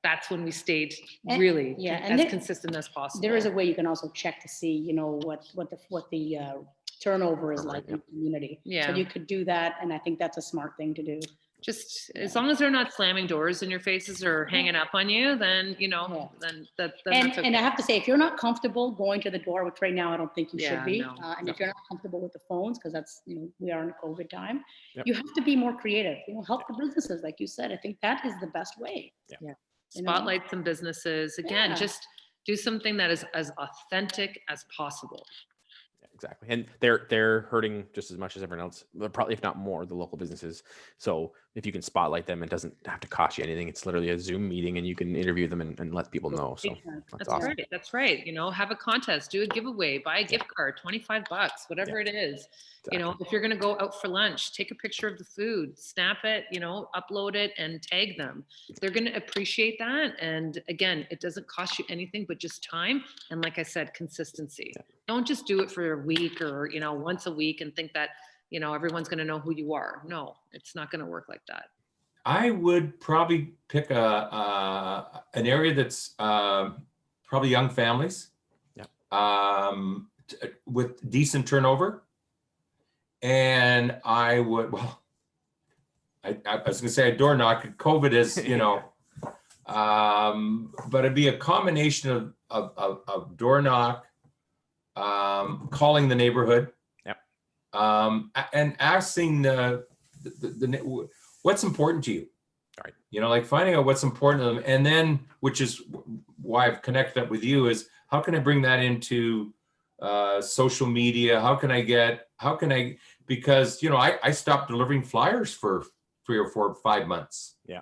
that's when we stayed And- really and as there- consistent as possible. There is a way you can also check to see, you know, what the turnover is like in the community. Yeah. So you could do that, and I think that's a smart thing to do. Just as long as they're not slamming doors in your faces or hanging up on you, then, you know, then that's okay. And I have to say, if you're not comfortable going to the door, which right now I don't think you Yeah, should be, no, and no. if you're not comfortable with the phones, because that's, you know, we are in a COVID time, Yep. you have to be more creative. You know, help the businesses, like you said. I think that is the best way. Yeah. You know? Spotlight some businesses. Again, Yeah. just do something that is as authentic as possible. Exactly. And they're hurting just as much as everyone else, probably if not more, the local businesses. So if you can spotlight them, it doesn't have to cost you anything. It's literally a Zoom meeting and you can interview them and let people know. So that's awesome. Right. That's right. You know, have a contest, do a giveaway, buy a gift card, $25, whatever it is. You know, if you're going to go out for lunch, take a picture of the food, snap it, you know, upload it and tag them. They're going to appreciate that. And again, it doesn't cost you anything but just time. And like I said, consistency. Don't just do it for a week or, you know, once a week and think that, you know, everyone's going to know who you are. No, it's not going to work like that. I would probably pick an area that's probably young families, with decent turnover. And I would, well, I was gonna say a door knock. COVID is, you know, but it'd be a combination of door knock, calling the neighborhood, and asking the what's important to you. Right. You know, like finding out what's important to them, and then, which is why I've connected up with you, is how can I bring that into social media? How can I, because, you know, I stopped delivering flyers for 3 or 4 or 5 months. Yeah.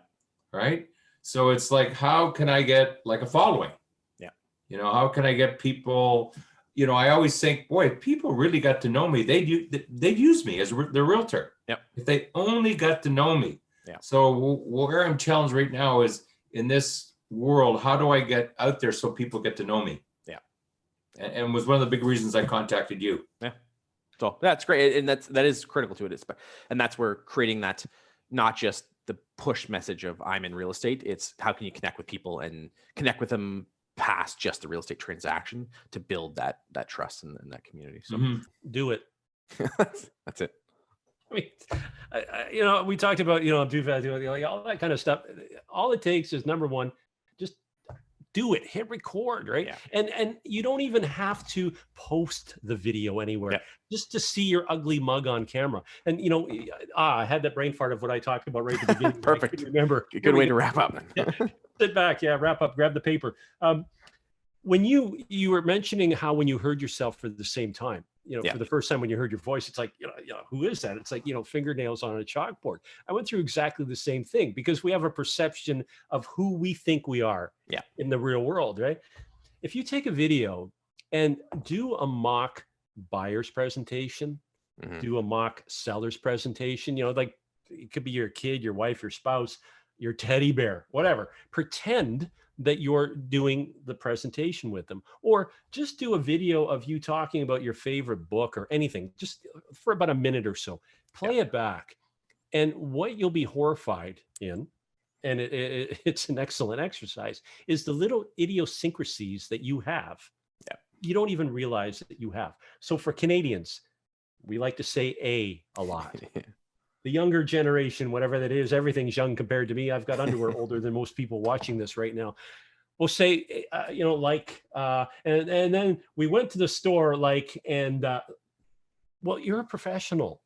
Right. So it's like, how can I get like a following? Yeah. You know, how can I get people, you know, I always think, boy, if people really got to know me, they'd use me as their realtor. Yep. If they only got to know me. Yeah. So where I'm challenged right now is in this world, how do I get out there so people get to know me? Yeah. And was one of the big reasons I contacted you. Yeah. So that's great. And that is critical to it. And that's where creating that, not just the push message of I'm in real estate, it's how can you connect with people and connect with them past just the real estate transaction to build that trust in that community. So do it. That's it. I mean, you know, we talked about, you know, too fast, like all that kind of stuff. All it takes is, number one, just do it, hit record, right? Yeah. And you don't even have to post the video anywhere, just to see your ugly mug on camera. And, you know, I had that brain fart of what I talked about right at the beginning. Perfect. Remember, Good way to wrap up. Sit back, wrap up, grab the paper. When you were mentioning how when you heard yourself for the same time, you know, for the first time when you heard your voice, it's like, you know, who is that? It's like, you know, fingernails on a chalkboard. I went through exactly the same thing because we have a perception of who we think we are in the real world, right? If you take a video and do a mock buyer's presentation, do a mock seller's presentation, you know, like it could be your kid, your wife, your spouse, your teddy bear, whatever. Pretend that you're doing the presentation with them. Or just do a video of you talking about your favorite book or anything, just for about a minute or so. Play it back. And what you'll be horrified in, and it's an excellent exercise, is the little idiosyncrasies that you have. You don't even realize that you have. So for Canadians, we like to say a lot. The younger generation, whatever that is, everything's young compared to me. I've got underwear older than most people watching this right now. We'll say, and then we went to the store, well, you're a professional.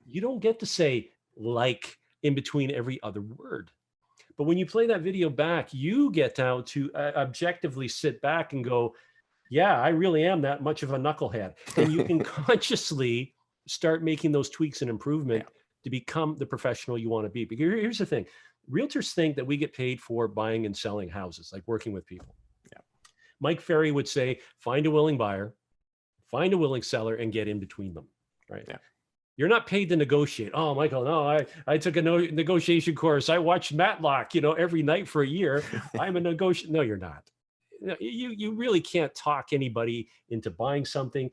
You don't get to say like in between every other word. But when you play that video back, you get down to objectively sit back and go, yeah, I really am that much of a knucklehead. And you can consciously start making those tweaks and improvement to become the professional you want to be. Because here's the thing. Realtors think that we get paid for buying and selling houses, like working with people. Mike Ferry would say, find a willing buyer, find a willing seller, and get in between them, right? You're not paid to negotiate. Oh, Michael, no, I took a negotiation course. I watched Matlock, every night for a year. I'm a negotiator. No, you're not. You really can't talk anybody into buying something.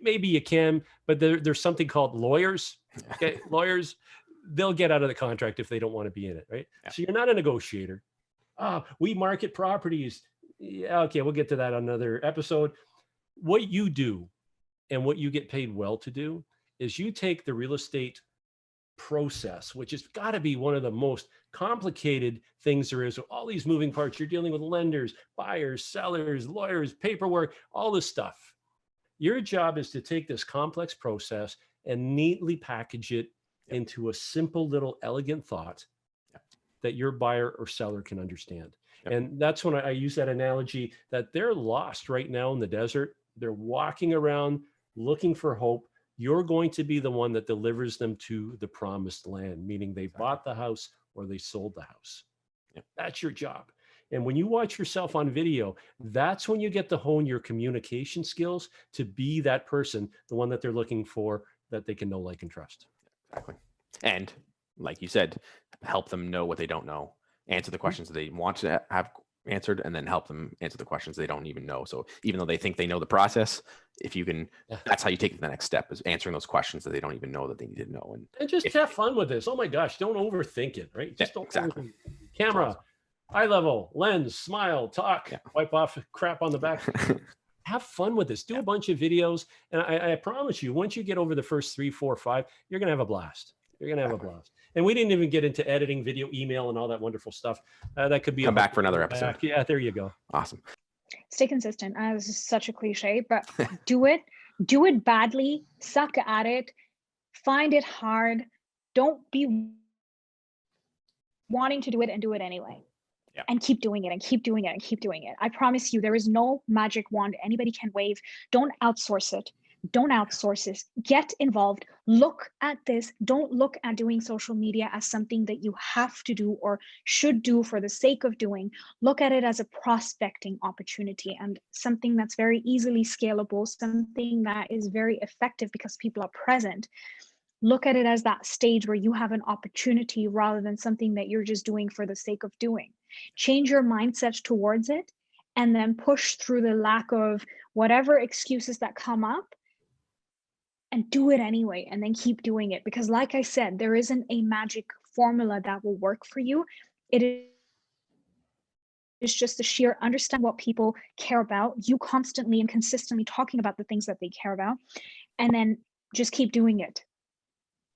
Maybe you can, but there's something called lawyers. Okay, lawyers, they'll get out of the contract if they don't want to be in it, right? So you're not a negotiator. We market properties. Yeah, okay, we'll get to that on another episode. What you do and what you get paid well to do is you take the real estate process, which has got to be one of the most complicated things there is. With all these moving parts, you're dealing with lenders, buyers, sellers, lawyers, paperwork, all this stuff. Your job is to take this complex process and neatly package it into a simple little elegant thought that your buyer or seller can understand. And that's when I use that analogy that they're lost right now in the desert. They're walking around looking for hope. You're going to be the one that delivers them to the promised land, meaning they bought the house or they sold the house. That's your job. And when you watch yourself on video, that's when you get to hone your communication skills to be that person, the one that they're looking for, that they can know, like, and trust. Exactly. And like you said, help them know what they don't know, answer the questions that they want to have answered, and then help them answer the questions they don't even know. So even though they think they know the process, if you can, that's how you take the next step, is answering those questions that they don't even know that they need to know. And just have fun with this. Oh my gosh, don't overthink it, right? Just don't overthink it. Camera, eye level, lens, smile, talk, wipe off crap on the back. Have fun with this. Do a bunch of videos. And I promise you, once you get over the first 3, 4, 5, you're going to have a blast. You're going to have a blast. And we didn't even get into editing, video, email, and all that wonderful stuff. That could be come back for another episode. Yeah, there you go. Awesome. Stay consistent. This is such a cliche, but do it badly, suck at it, find it hard. Don't be wanting to do it and do it anyway. And keep doing it and keep doing it and keep doing it. I promise you, there is no magic wand anybody can wave. Don't outsource it. Don't outsource this. Get involved. Look at this. Don't look at doing social media as something that you have to do or should do for the sake of doing. Look at it as a prospecting opportunity and something that's very easily scalable, something that is very effective because people are present. Look at it as that stage where you have an opportunity rather than something that you're just doing for the sake of doing. Change your mindset towards it and then push through the lack of whatever excuses that come up and do it anyway, and then keep doing it. Because like I said, there isn't a magic formula that will work for you. It is just the sheer understand what people care about, you constantly and consistently talking about the things that they care about, and then just keep doing it.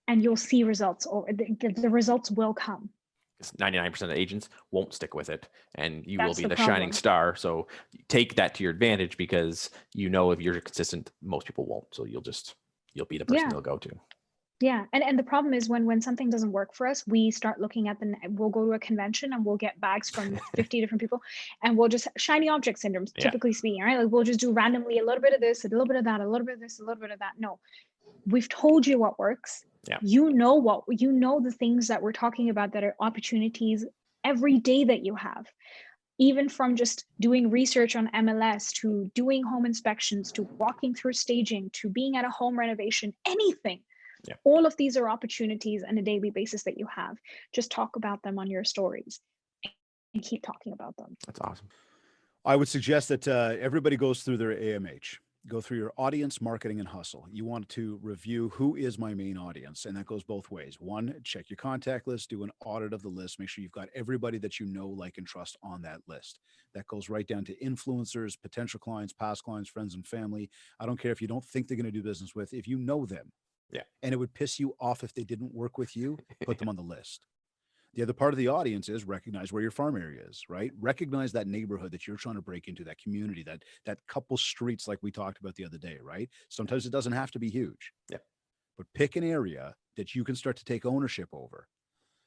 And you'll see results, or the results will come. 99% of agents won't stick with it, and you will be the shining star. So take that to your advantage, because if you're consistent, most people won't. So you'll be the person they'll go to. Yeah. And the problem is when something doesn't work for us, we start looking at we'll go to a convention and we'll get bags from 50 different people, and we'll just shiny object syndrome, typically speaking, right? Like we'll just do randomly a little bit of this, a little bit of that, a little bit of this, a little bit of that. No, we've told you what works. You know the things that we're talking about that are opportunities every day that you have, even from just doing research on MLS to doing home inspections to walking through staging to being at a home renovation, anything. All of these are opportunities on a daily basis that you have. Just talk about them on your stories and keep talking about them. That's awesome. I would suggest that everybody goes through their AMH. Go through your audience, marketing, and hustle. You want to review who is my main audience, and that goes both ways. One, check your contact list, do an audit of the list, make sure you've got everybody that you know, like, and trust on that list. That goes right down to influencers, potential clients, past clients, friends, and family. I don't care if you don't think they're going to do business with, if you know them, and it would piss you off if they didn't work with you, put them on the list. The other part of the audience is recognize where your farm area is, right? Recognize that neighborhood that you're trying to break into, that community, that couple streets like we talked about the other day, right? Sometimes it doesn't have to be huge. But pick an area that you can start to take ownership over.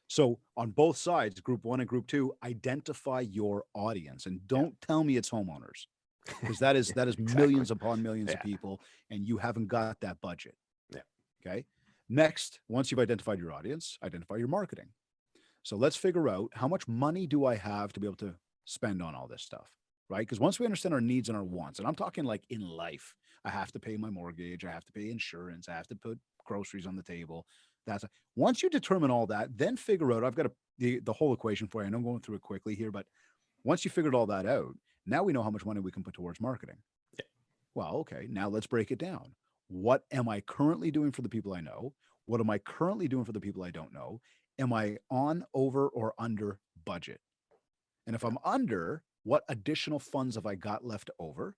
So on both sides, group 1 and group 2, identify your audience, and don't tell me it's homeowners, because that is millions upon millions of people, and you haven't got that budget. Okay. Next, once you've identified your audience, identify your marketing. So let's figure out, how much money do I have to be able to spend on all this stuff, right? Because once we understand our needs and our wants, and I'm talking like in life, I have to pay my mortgage, I have to pay insurance, I have to put groceries on the table. Once you determine all that, then figure out, I've got the whole equation for you. I know I'm going through it quickly here, but once you figured all that out, now we know how much money we can put towards marketing. Well, okay, now let's break it down. What am I currently doing for the people I know? What am I currently doing for the people I don't know? Am I on, over, or under budget? And if I'm under, what additional funds have I got left over?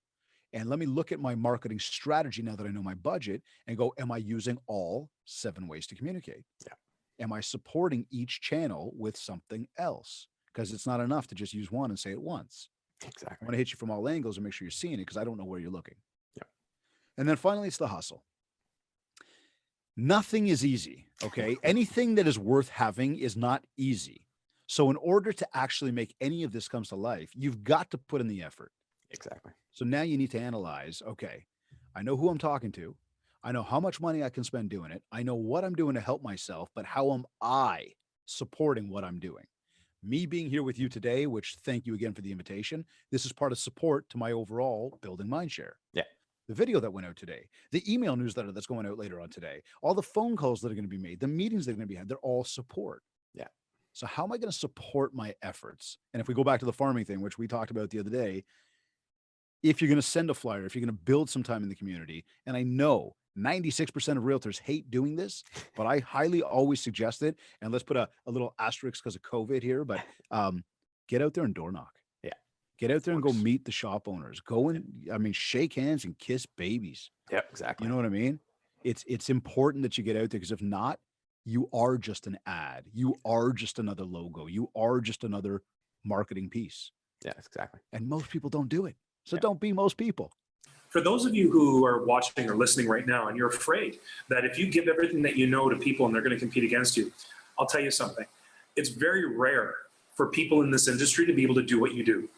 And let me look at my marketing strategy now that I know my budget and go, am I using all 7 ways to communicate? Am I supporting each channel with something else? Because it's not enough to just use one and say it once. Exactly. I want to hit you from all angles and make sure you're seeing it, because I don't know where you're looking. And then finally, it's the hustle. Nothing is easy, okay? Anything that is worth having is not easy. So in order to actually make any of this come to life, you've got to put in the effort. Exactly. So now you need to analyze, okay, I know who I'm talking to. I know how much money I can spend doing it. I know what I'm doing to help myself, but how am I supporting what I'm doing? Me being here with you today, which thank you again for the invitation. This is part of support to my overall building mindshare. The video that went out today, the email newsletter that's going out later on today, all the phone calls that are going to be made, the meetings that are going to be had, they're all support. So how am I going to support my efforts? And if we go back to the farming thing, which we talked about the other day, if you're going to send a flyer, if you're going to build some time in the community, and I know 96% of realtors hate doing this, but I highly always suggest it. And let's put a little asterisk because of COVID here, but get out there and door knock. Get out there and go meet the shop owners. Go and, shake hands and kiss babies. Exactly. You know what I mean? It's important that you get out there, because if not, you are just an ad. You are just another logo. You are just another marketing piece. Exactly. And most people don't do it. So don't be most people. For those of you who are watching or listening right now, and you're afraid that if you give everything that you know to people and they're going to compete against you, I'll tell you something. It's very rare for people in this industry to be able to do what you do.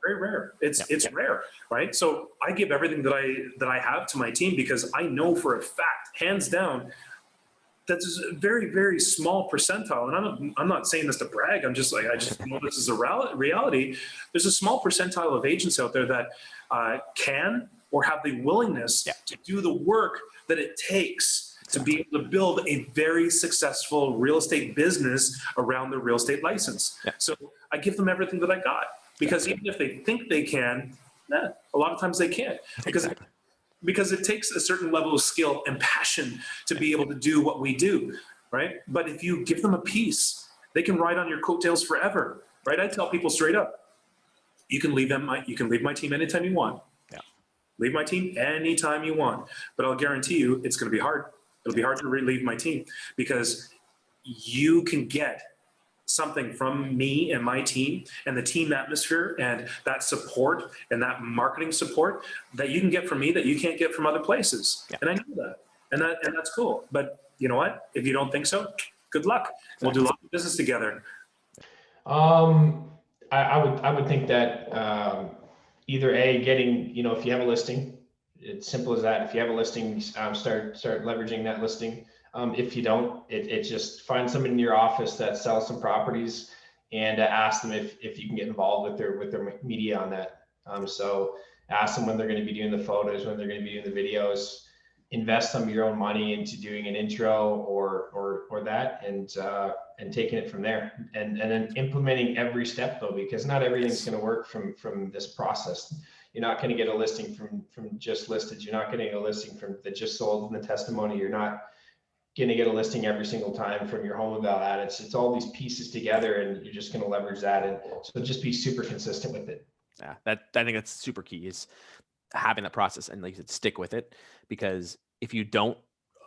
Very rare. It's rare, right? So I give everything that I have to my team, because I know for a fact, hands down, that's a very, very small percentile. And I'm not saying this to brag. I just know this is a reality. There's a small percentile of agents out there that can or have the willingness to do the work that it takes to be able to build a very successful real estate business around the real estate license. So I give them everything that I got. Because even if they think they can, a lot of times they can't. Because it takes a certain level of skill and passion to be able to do what we do, right? But if you give them a piece, they can ride on your coattails forever, right? I tell people straight up, you can leave my team anytime you want. Leave my team anytime you want. But I'll guarantee you it's going to be hard. It'll be hard to leave my team, because you can get something from me and my team and the team atmosphere and that support and that marketing support that you can get from me that you can't get from other places. And I know that. And that's cool. But you know what? If you don't think so, good luck. We'll do a lot of business together. I would think that either getting, if you have a listing, it's simple as that. If you have a listing, start leveraging that listing. If you don't, it's just find somebody in your office that sells some properties and ask them if you can get involved with their media on that. So ask them when they're going to be doing the photos, when they're going to be doing the videos. invest some of your own money into doing an intro or that, and taking it from there, and then implementing every step though, because not everything's going to work from this process. You're not going to get a listing from just listed. You're not getting a listing from that just sold in the testimony. You're not going to get a listing every single time from your home eval ad. It's all these pieces together, and you're just going to leverage that. And so just be super consistent with it. Yeah, I think that's super key, is having that process, and like you said, stick with it, because if you don't,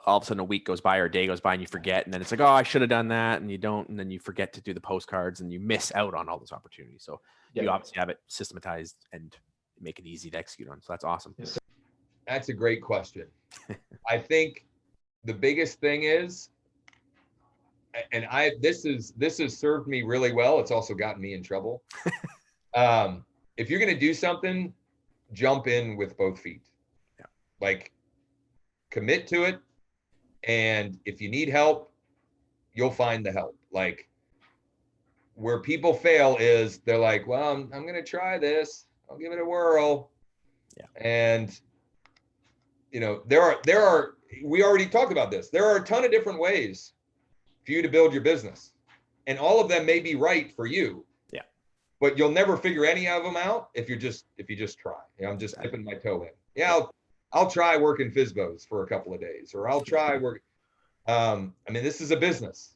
all of a sudden a week goes by or a day goes by and you forget, and then it's like, oh, I should have done that, and you don't, and then you forget to do the postcards and you miss out on all those opportunities. So you obviously have it systematized and make it easy to execute on. So that's awesome. Yes, that's a great question. I think the biggest thing is, and this has served me really well. It's also gotten me in trouble. If you're going to do something, jump in with both feet. Yeah. Like, commit to it. And if you need help, you'll find the help. Like, where people fail is they're like, well, I'm going to try this. I'll give it a whirl. Yeah. And, you know, there are, we already talked about this. There are a ton of different ways for you to build your business, and all of them may be right for you. Yeah. But you'll never figure any of them out if you just try. You know, I'm just dipping my toe in. Yeah, I'll try working FSBOs for a couple of days, or I'll try work. I mean, this is a business.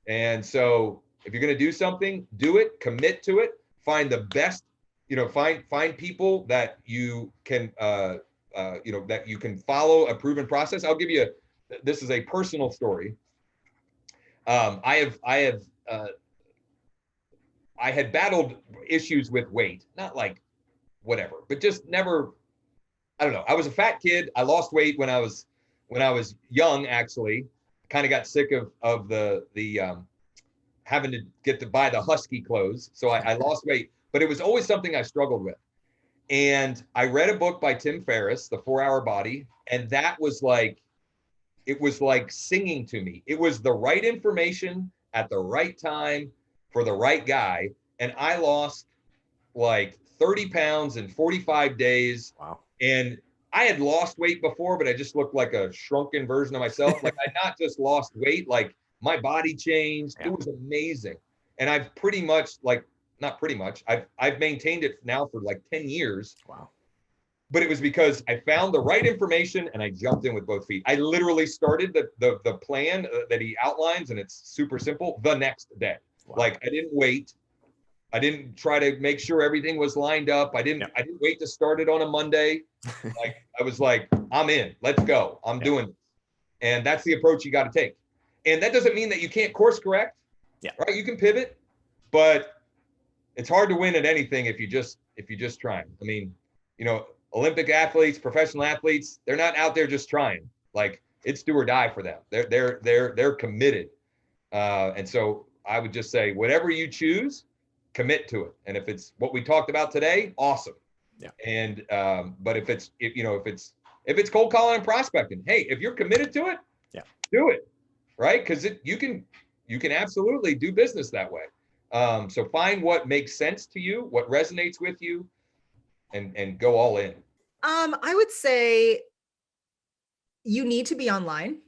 And so if you're going to do something, do it, commit to it, find the best, you know, find people that you can, you know, that you can follow a proven process. I'll give you this is a personal story. I had battled issues with weight, not like whatever, but just never, I don't know. I was a fat kid. I lost weight when I was young, actually. Kind of got sick of the having to get to buy the husky clothes. So I lost weight, but it was always something I struggled with. And I read a book by Tim Ferriss, The 4-Hour Body. And that was like, it was like singing to me. It was the right information at the right time for the right guy. And I lost like 30 pounds in 45 days. Wow. And I had lost weight before, but I just looked like a shrunken version of myself. Like, I not just lost weight, like my body changed. Yeah. It was amazing. And I've pretty much, like, not pretty much, I've maintained it now for like 10 years. Wow. But it was because I found the right information and I jumped in with both feet. I literally started the plan that he outlines, and it's super simple, the next day. Wow. Like, I didn't wait. I didn't try to make sure everything was lined up. I didn't wait to start it on a Monday. Like, I was like, I'm in, let's go. I'm doing this. And that's the approach you got to take. And that doesn't mean that you can't course correct. Yeah. Right. You can pivot, but it's hard to win at anything if you just try. I mean, you know, Olympic athletes, professional athletes, they're not out there just trying. Like, it's do or die for them. They're committed. And so I would just say, whatever you choose, commit to it. And if it's what we talked about today, awesome. Yeah. And but if it's cold calling and prospecting, hey, if you're committed to it, do it. Right? Because you can absolutely do business that way. So find what makes sense to you, what resonates with you, and go all in. I would say you need to be online.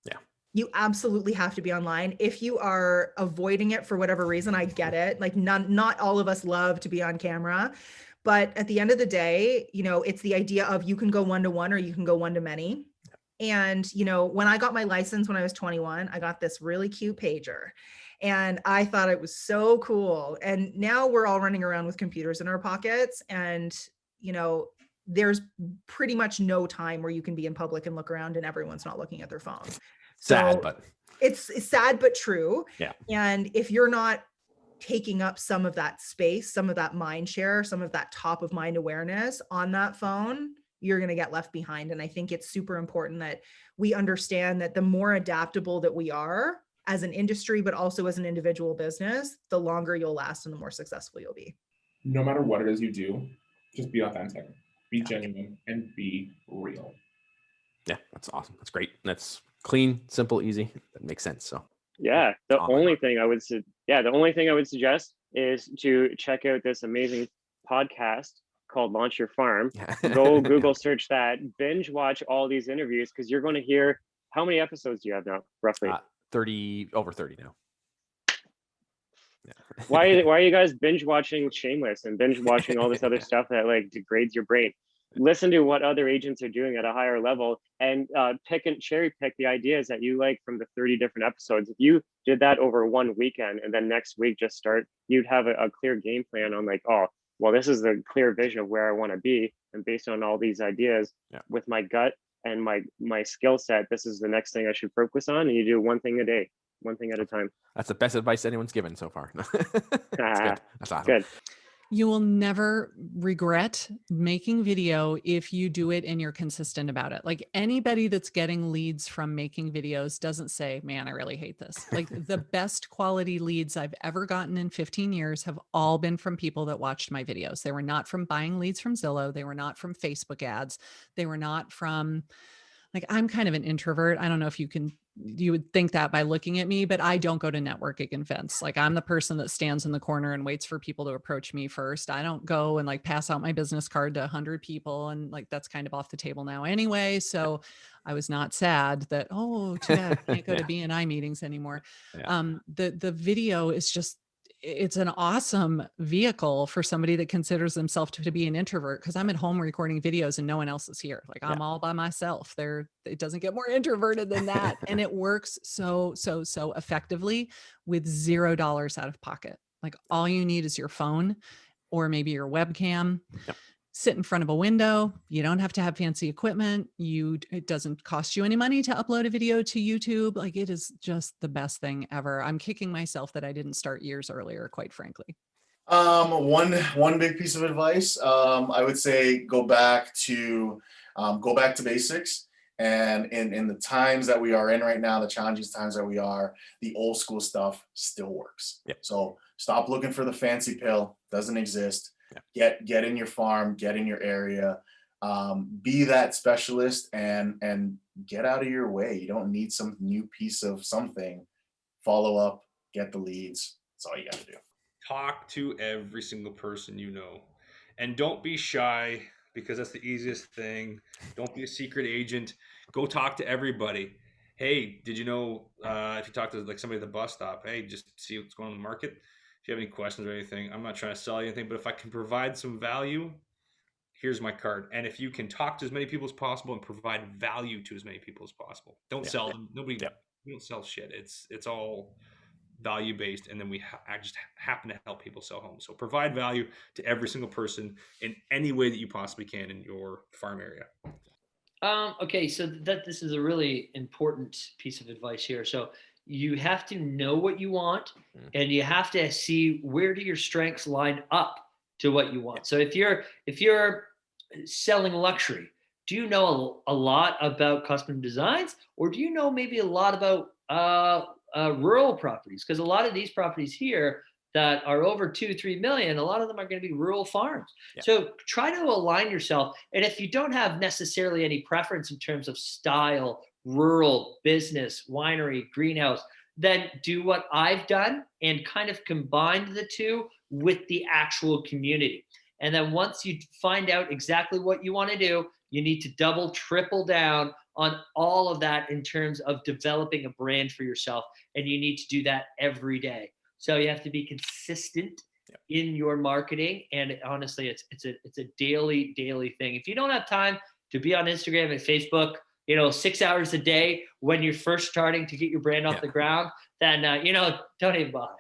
Yeah. You absolutely have to be online. If you are avoiding it for whatever reason, I get it. Like, not all of us love to be on camera, but at the end of the day, you know, it's the idea of you can go one-to-one or you can go one-to-many. And, you know, when I got my license when I was 21, I got this really cute pager. And I thought it was so cool. And now we're all running around with computers in our pockets. And, you know, there's pretty much no time where you can be in public and look around and everyone's not looking at their phone. Sad, so but it's sad, but true. Yeah. And if you're not taking up some of that space, some of that mind share, some of that top of mind awareness on that phone, you're going to get left behind. And I think it's super important that we understand that the more adaptable that we are as an industry, but also as an individual business, the longer you'll last and the more successful you'll be. No matter what it is you do, just be authentic, be genuine, and be real. Yeah, that's awesome. That's great. That's clean, simple, easy. That makes sense. So yeah, the only thing I would suggest is to check out this amazing podcast called Launch Your Farm. Go Google search that, binge watch all these interviews, because you're going to hear, how many episodes do you have now, roughly? 30, over 30 now. Why are you guys binge watching Shameless and binge watching all this other stuff that like degrades your brain? Listen to what other agents are doing at a higher level, and pick and cherry pick the ideas that you like from the 30 different episodes. If you did that over one weekend and then next week just start, you'd have a clear game plan on like, oh, well, this is the clear vision of where I want to be. And based on all these ideas with my gut and my skill set, this is the next thing I should focus on. And you do one thing a day, one thing at a time. That's the best advice anyone's given so far. That's good. That's awesome. Good. You will never regret making video if you do it and you're consistent about it. Like anybody that's getting leads from making videos doesn't say, man, I really hate this. Like the best quality leads I've ever gotten in 15 years have all been from people that watched my videos. They were not from buying leads from Zillow. They were not from Facebook ads. They were not from, like, I'm kind of an introvert. I don't know if you would think that by looking at me, but I don't go to networking events. Like I'm the person that stands in the corner and waits for people to approach me first. I don't go and like pass out my business card to 100 people. And like, that's kind of off the table now anyway. So I was not sad that, oh, too bad I can't go to BNI meetings anymore. The video is just, it's an awesome vehicle for somebody that considers themselves to be an introvert, because I'm at home recording videos and no one else is here. Like I'm all by myself there. It doesn't get more introverted than that. And it works so effectively with $0 out of pocket. Like all you need is your phone or maybe your webcam. Sit in front of a window. You don't have to have fancy equipment. It doesn't cost you any money to upload a video to YouTube. Like it is just the best thing ever. I'm kicking myself that I didn't start years earlier, quite frankly. One big piece of advice, I would say go back to basics. And in the times that we are in right now, the challenging times that we are, the old school stuff still works. So stop looking for the fancy pill. Doesn't exist. Get in your farm, get in your area, be that specialist, and get out of your way. You don't need some new piece of something. Follow up, get the leads. That's all you got to do. Talk to every single person you know, and don't be shy, because that's the easiest thing. Don't be a secret agent. Go talk to everybody. Hey, did you know, if you talk to like somebody at the bus stop, hey, just see what's going on in the market. If you have any questions or anything, I'm not trying to sell you anything, but if I can provide some value, here's my card. And if you can talk to as many people as possible and provide value to as many people as possible, don't sell them. We don't sell shit. It's all value based, and then I just happen to help people sell homes. So provide value to every single person in any way that you possibly can in your farm area. Okay, so this is a really important piece of advice here. So you have to know what you want, and you have to see where do your strengths line up to what you want. So if you're selling luxury, do you know a lot about custom designs, or do you know maybe a lot about rural properties? Because a lot of these properties here that are over 2-3 million, a lot of them are going to be rural farms. So try to align yourself. And if you don't have necessarily any preference in terms of style, rural, business, winery, greenhouse, then do what I've done and kind of combine the two with the actual community. And then once you find out exactly what you want to do, you need to double, triple down on all of that in terms of developing a brand for yourself. And you need to do that every day. So you have to be consistent in your marketing. And honestly, it's a daily thing. If you don't have time to be on Instagram and Facebook, 6 hours a day when you're first starting to get your brand off the ground, then, don't even bother.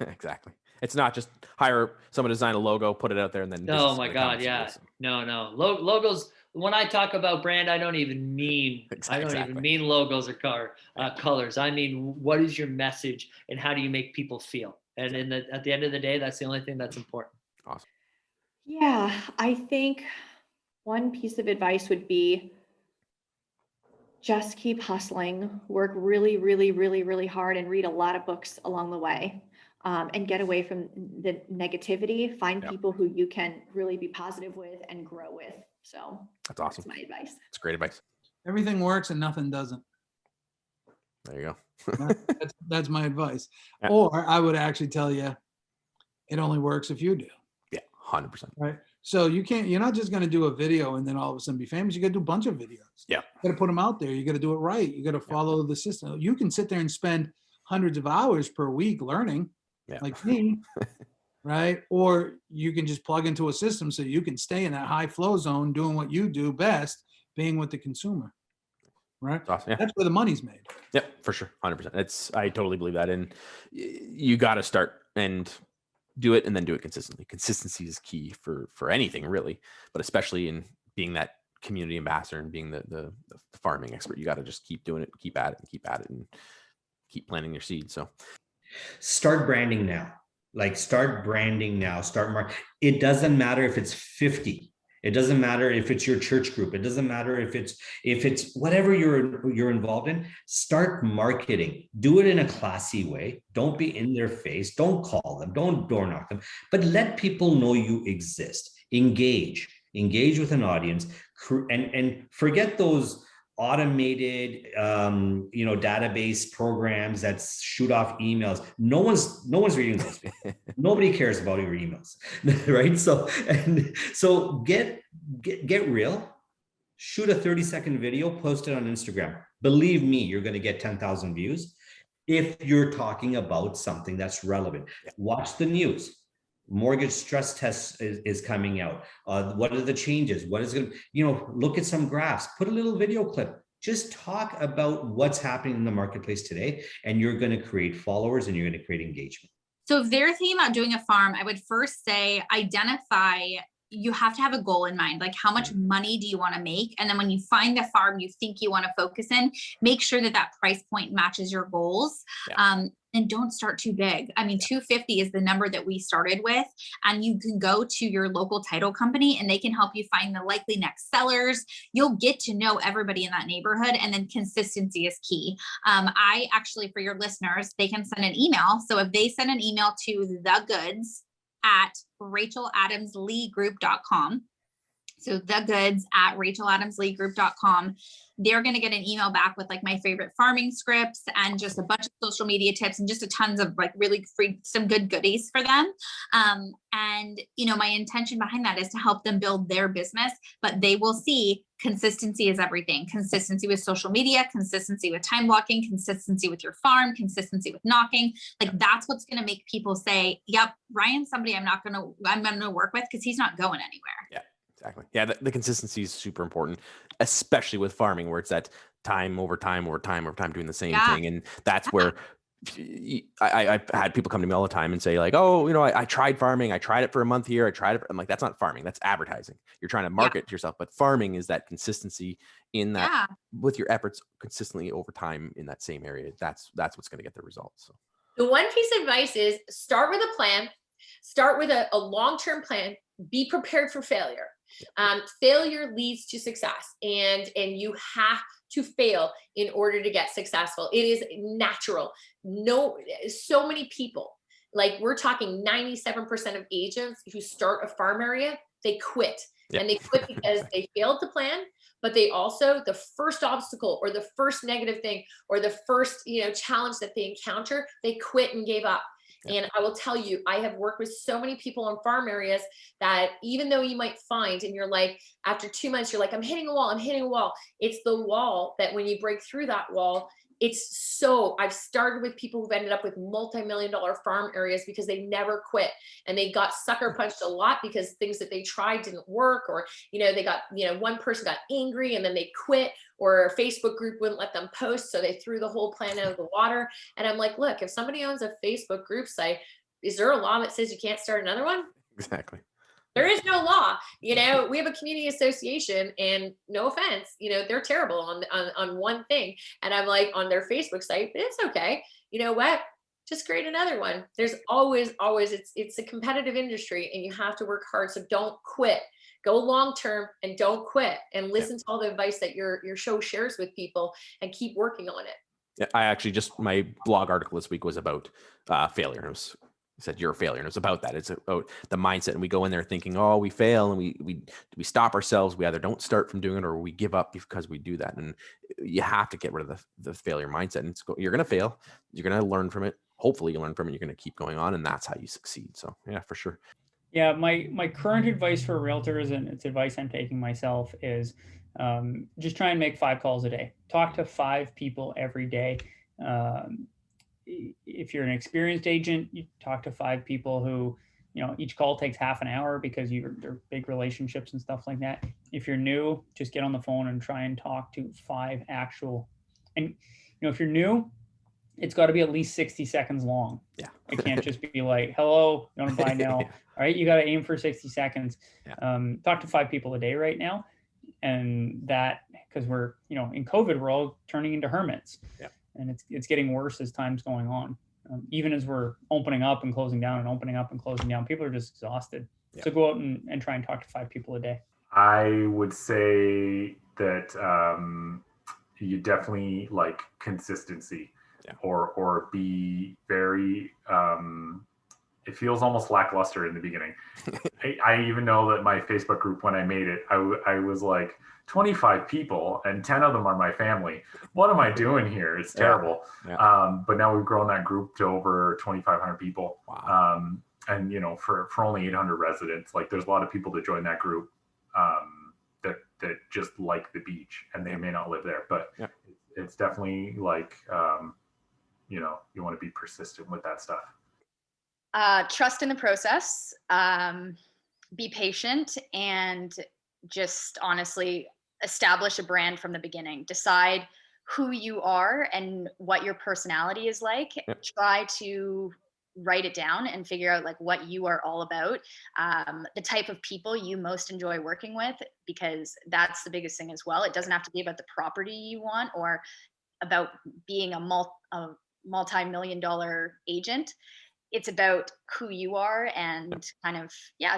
Exactly. It's not just hire someone to design a logo, put it out there, and then. Oh my God. Yeah. No. Logos. When I talk about brand, I don't even mean logos or colors. I mean, what is your message and how do you make people feel? And at the end of the day, that's the only thing that's important. Awesome. Yeah, I think one piece of advice would be just keep hustling, work really, really, really, really hard, and read a lot of books along the way, and get away from the negativity. Find people who you can really be positive with and grow with. So that's awesome. That's my advice. It's great advice. Everything works and nothing doesn't. There you go. That's my advice. Or I would actually tell you, it only works if you do. Yeah, 100%. Right. So you're not just going to do a video and then all of a sudden be famous. You got to do a bunch of videos. Yeah. You got to put them out there. You got to do it right. You got to follow the system. You can sit there and spend hundreds of hours per week learning, like me, right? Or you can just plug into a system so you can stay in that high flow zone doing what you do best, being with the consumer, right? Awesome. Yeah. That's where the money's made. Yep, for sure. 100%. I totally believe that. And you got to start and do it and then do it consistently. Consistency is key for anything really, but especially in being that community ambassador and being the farming expert. You got to just keep doing it, keep at it and keep planting your seeds. So start branding now. Like start branding now, it doesn't matter if it's 50. It doesn't matter if it's your church group. It doesn't matter if it's whatever you're involved in. Start marketing. Do it in a classy way. Don't be in their face. Don't call them. Don't door knock them. But let people know you exist. Engage with an audience, and forget those automated database programs that shoot off emails. No one's reading those. Nobody cares about your emails, right? So get real, shoot a 30-second video, post it on Instagram. Believe me, you're going to get 10,000 views if you're talking about something that's relevant. Watch the news. Mortgage stress test is coming out. What are the changes? What is going to, look at some graphs, put a little video clip, just talk about what's happening in the marketplace today, and you're going to create followers and you're going to create engagement. So if they're thinking about doing a farm, I would first say identify, you have to have a goal in mind, like how much money do you want to make? And then when you find the farm you think you want to focus in, make sure that price point matches your goals. And don't start too big. I mean, 250 is the number that we started with, and you can go to your local title company and they can help you find the likely next sellers. You'll get to know everybody in that neighborhood, and then consistency is key. I actually, for your listeners, they can send an email. So if they send an email to thegoods@racheladamsleegroup.com, so thegoods@racheladamsleegroup.com, they're going to get an email back with like my favorite farming scripts and just a bunch of social media tips and just a tons of like really free, some good goodies for them. And my intention behind that is to help them build their business, but they will see consistency is everything. Consistency with social media, consistency with time blocking, consistency with your farm, consistency with knocking. Like that's what's going to make people say, yep, Ryan's somebody I'm going to work with because he's not going anywhere. Yeah. Exactly. Yeah, the consistency is super important, especially with farming, where it's that time over time doing the same thing, and that's where I've had people come to me all the time and say like, oh, I tried farming, I tried it for a month here, I'm like, that's not farming, that's advertising. You're trying to market to yourself, but farming is that consistency in that with your efforts consistently over time in that same area. That's what's going to get the results. So the one piece of advice is start with a plan, start with a long-term plan, be prepared for failure. Failure leads to success, and you have to fail in order to get successful. It is natural. So many people, like we're talking 97% of agents who start a farm area, they quit. And they quit because they failed to plan, but they also, the first obstacle or the first negative thing or the first challenge that they encounter, they quit and gave up. And I will tell you, I have worked with so many people in farm areas that even though you might find, and you're like, after 2 months, you're like, I'm hitting a wall. It's the wall that when you break through that wall, I've started with people who've ended up with multi-million-dollar farm areas because they never quit, and they got sucker punched a lot because things that they tried didn't work, or, they got, one person got angry and then they quit, or a Facebook group wouldn't let them post. So they threw the whole plan out of the water. And I'm like, look, if somebody owns a Facebook group site, is there a law that says you can't start another one? Exactly. There is no law. We have a community association, and no offense, they're terrible on one thing. And I'm like, on their Facebook site, but it's okay. You know what? Just create another one. There's always, it's a competitive industry, and you have to work hard. So don't quit. Go long-term and don't quit, and listen to all the advice that your show shares with people, and keep working on it. Yeah, I actually my blog article this week was about failure. It said you're a failure, and it was about that. It's about the mindset, and we go in there thinking, oh, we fail, and we stop ourselves. We either don't start from doing it, or we give up because we do that. And you have to get rid of the failure mindset. And you're going to fail. You're going to learn from it. Hopefully you learn from it. You're going to keep going on, and that's how you succeed. So yeah, for sure. Yeah, my current advice for realtors, and it's advice I'm taking myself, is just try and make 5 calls a day. Talk to 5 people every day. If you're an experienced agent, you talk to 5 people who, each call takes half an hour because they're big relationships and stuff like that. If you're new, just get on the phone and try and talk to 5 actual. And if you're new, it's got to be at least 60 seconds long. Yeah. It can't just be like, hello, you want to buy now? Yeah. All right, you got to aim for 60 seconds. Yeah. Talk to 5 people a day right now. And that, because we're, in COVID, we're all turning into hermits. Yeah. And it's getting worse as time's going on. Even as we're opening up and closing down and opening up and closing down, people are just exhausted. Yeah. So go out and try and talk to 5 people a day. I would say that you definitely like consistency. Yeah. Or be very it feels almost lackluster in the beginning. I even know that my Facebook group, when I made it, I was like 25 people and 10 of them are my family. What am I doing here? It's terrible. Yeah. But now we've grown that group to over 2,500 people. Wow. And for only 800 residents, like there's a lot of people that join that group that just like the beach, and they may not live there, but it's definitely like you want to be persistent with that stuff. Trust in the process, be patient, and just honestly establish a brand from the beginning. Decide who you are and what your personality is like. Yep. Try to write it down and figure out like what you are all about, the type of people you most enjoy working with, because that's the biggest thing as well. It doesn't have to be about the property you want or about being a multi-million-dollar agent. It's about who you are and kind of,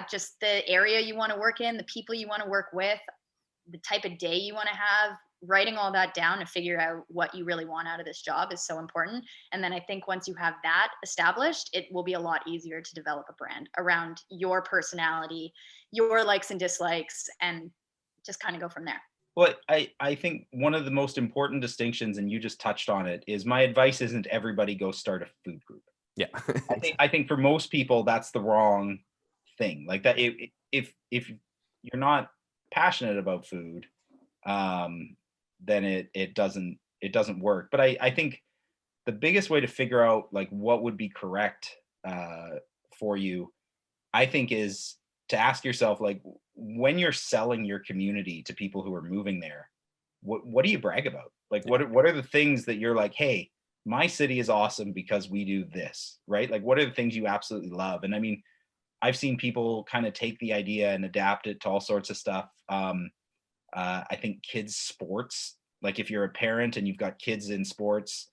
just the area you want to work in, the people you want to work with, the type of day you want to have. Writing all that down to figure out what you really want out of this job is so important. And then I think once you have that established, it will be a lot easier to develop a brand around your personality, your likes and dislikes, and just kind of go from there. Well, I think one of the most important distinctions, and you just touched on it, is my advice isn't everybody go start a food group. Yeah. I think for most people, that's the wrong thing. Like that, if you're not passionate about food, then it doesn't work. But I think the biggest way to figure out like what would be correct for you, I think, is to ask yourself, like, when you're selling your community to people who are moving there, what do you brag about? Like, what are the things that you're like, hey, my city is awesome because we do this, right? Like, what are the things you absolutely love? And I mean, I've seen people kind of take the idea and adapt it to all sorts of stuff. I think kids sports, like if you're a parent and you've got kids in sports,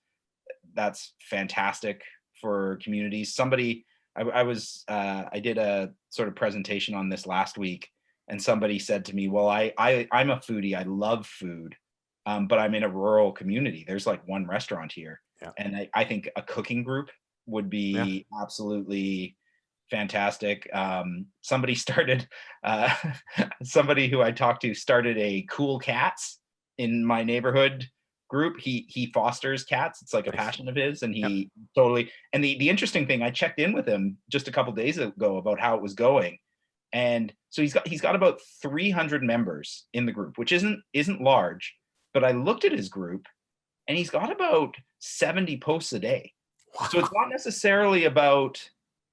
that's fantastic for communities. I did a sort of presentation on this last week, and somebody said to me, well, I'm a foodie. I love food, but I'm in a rural community. There's like one restaurant here. Yeah. And I think a cooking group would be absolutely fantastic. Somebody who I talked to started a Cool Cats in my neighborhood group. He fosters cats. It's like a passion of his, and he totally. And the interesting thing, I checked in with him just a couple days ago about how it was going, and so he's got about 300 members in the group, which isn't large. But I looked at his group, and he's got about 70 posts a day. Wow. So it's not necessarily about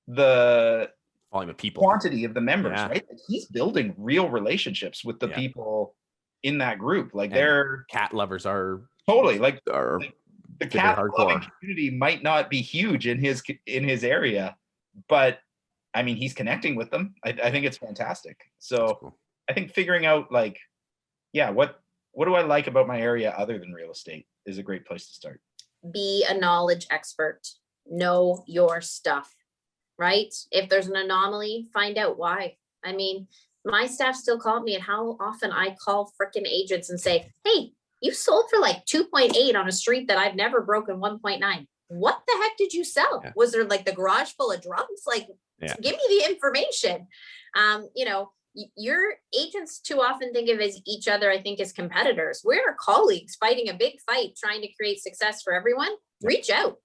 the volume of people, quantity of the members, right? Like, he's building real relationships with the people in that group. Like, they're cat lovers are totally like the cat loving community might not be huge in his area, but I mean, he's connecting with them. I think it's fantastic. So cool. I think figuring out like, what do I like about my area other than real estate is a great place to start. Be a knowledge expert. Know your stuff, right? If there's an anomaly, find out why. I mean, my staff still call me, and how often I call freaking agents and say, hey, you sold for like 2.8 on a street that I've never broken 1.9. What the heck did you sell? Yeah. Was there like the garage full of drums? Like, give me the information. Your agents too often think of as each other, I think, as competitors. We're colleagues fighting a big fight, trying to create success for everyone. Reach out,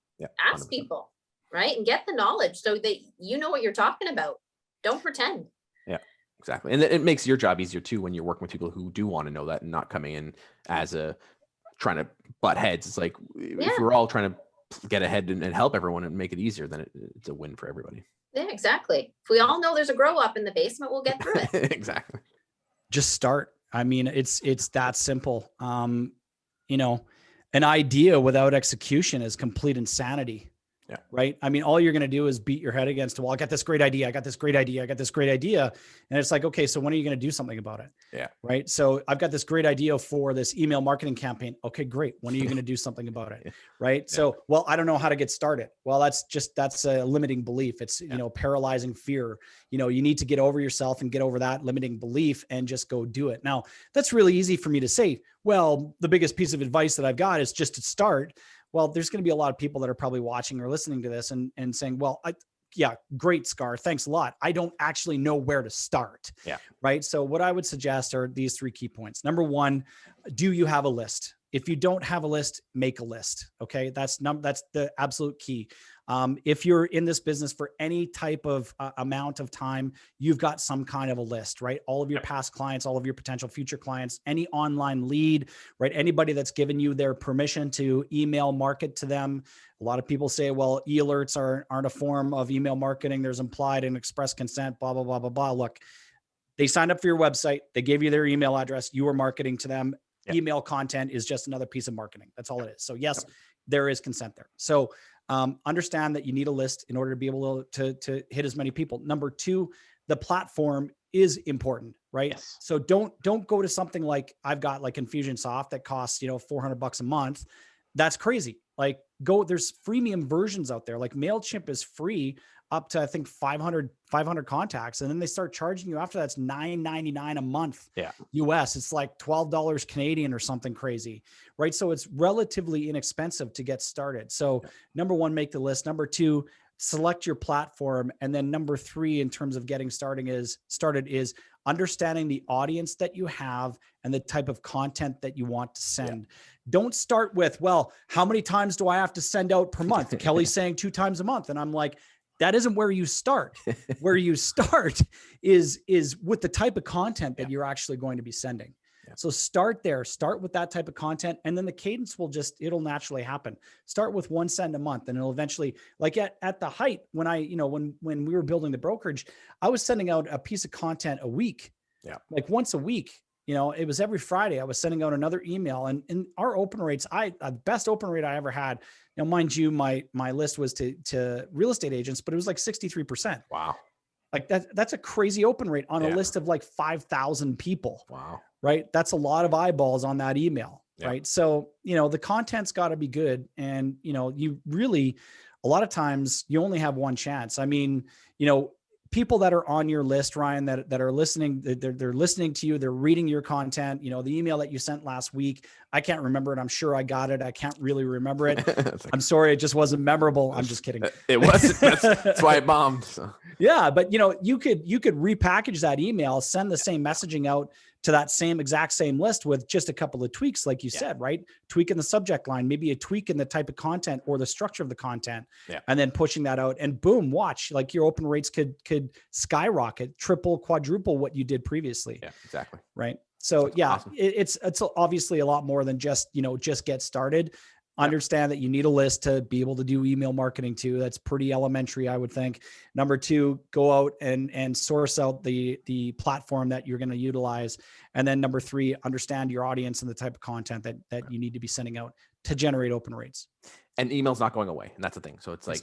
ask 100%. People, right? And get the knowledge so that you know what you're talking about. Don't pretend. Yeah, exactly. And it makes your job easier too when you're working with people who do want to know that and not coming in as a trying to butt heads. It's like if we're all trying to get ahead and help everyone and make it easier, then it's a win for everybody. Yeah, exactly. If we all know there's a grow up in the basement, we'll get through it. Exactly. Just start. I mean, it's that simple. You know, an idea without execution is complete insanity. Yeah. Right. I mean, all you're going to do is beat your head against a wall. I got this great idea. I got this great idea. I got this great idea. And it's like, okay, so when are you going to do something about it? Yeah. Right. So I've got this great idea for this email marketing campaign. Okay, great. When are you going to do something about it? Right. Yeah. So, well, I don't know how to get started. Well, that's a limiting belief. It's, you know, paralyzing fear. You know, you need to get over yourself and get over that limiting belief and just go do it. Now, that's really easy for me to say. Well, the biggest piece of advice that I've got is just to start. Well, there's going to be a lot of people that are probably watching or listening to this and saying, well, yeah, great, Scar. Thanks a lot. I don't actually know where to start. Yeah. Right. So what I would suggest are these 3 key points. Number 1, do you have a list? If you don't have a list, make a list. Okay. That's the absolute key. If you're in this business for any type of amount of time, you've got some kind of a list, right? All of your past clients, all of your potential future clients, any online lead, right? Anybody that's given you their permission to email market to them. A lot of people say, well, e-alerts aren't a form of email marketing. There's implied and express consent, blah, blah, blah, blah, blah. Look, they signed up for your website. They gave you their email address. You were marketing to them. Yep. Email content is just another piece of marketing. That's all it is. So yes, there is consent there. So understand that you need a list in order to be able to hit as many people. Number 2, the platform is important, right? Yes. So don't go to something like I've got like Infusionsoft that costs, $400 a month. That's crazy. Like there's freemium versions out there. Like MailChimp is free up to, I think 500 contacts. And then they start charging you after that's $9.99 a month. Yeah. US. It's like $12 Canadian or something crazy, right? So it's relatively inexpensive to get started. So number 1, make the list. Number 2, select your platform. And then number 3, in terms of getting started is understanding the audience that you have and the type of content that you want to send. Yeah. Don't start with, well, how many times do I have to send out per month? Kelly's saying 2 times a month. And I'm like, that isn't where you start. Where you start is with the type of content that you're actually going to be sending. Yeah. So start there, start with that type of content. And then the cadence it'll naturally happen. Start with 1 send a month and it'll eventually, like at the height, when when we were building the brokerage, I was sending out a piece of content a week. Yeah. Like once a week. It was every Friday I was sending out another email, and our open rates, the best open rate I ever had. Now, mind you, my list was to real estate agents, but it was like 63%. Wow. Like that's a crazy open rate on a list of like 5,000 people. Wow. Right. That's a lot of eyeballs on that email. Yeah. Right. So, the content's got to be good. And, you really, a lot of times you only have one chance. I mean, people that are on your list, Ryan, that are listening, they're listening to you, they're reading your content, the email that you sent last week. I can't remember it. I'm sure I got it. I can't really remember it. I'm sorry. It just wasn't memorable. I'm just kidding. It wasn't. That's why it bombed. So. Yeah. But you could repackage that email, send the same messaging out to that exact same list with just a couple of tweaks, like you said, right? Tweak in the subject line, maybe a tweak in the type of content or the structure of the content, and then pushing that out, and boom, watch, like your open rates could skyrocket, triple, quadruple what you did previously. Yeah, exactly. Right. So That's yeah, awesome. It's obviously a lot more than just get started. Understand that you need a list to be able to do email marketing too. That's pretty elementary, I would think. Number 2, go out and source out the platform that you're going to utilize. And then number 3, understand your audience and the type of content that you need to be sending out to generate open rates. And email's not going away. And that's the thing. So it's like,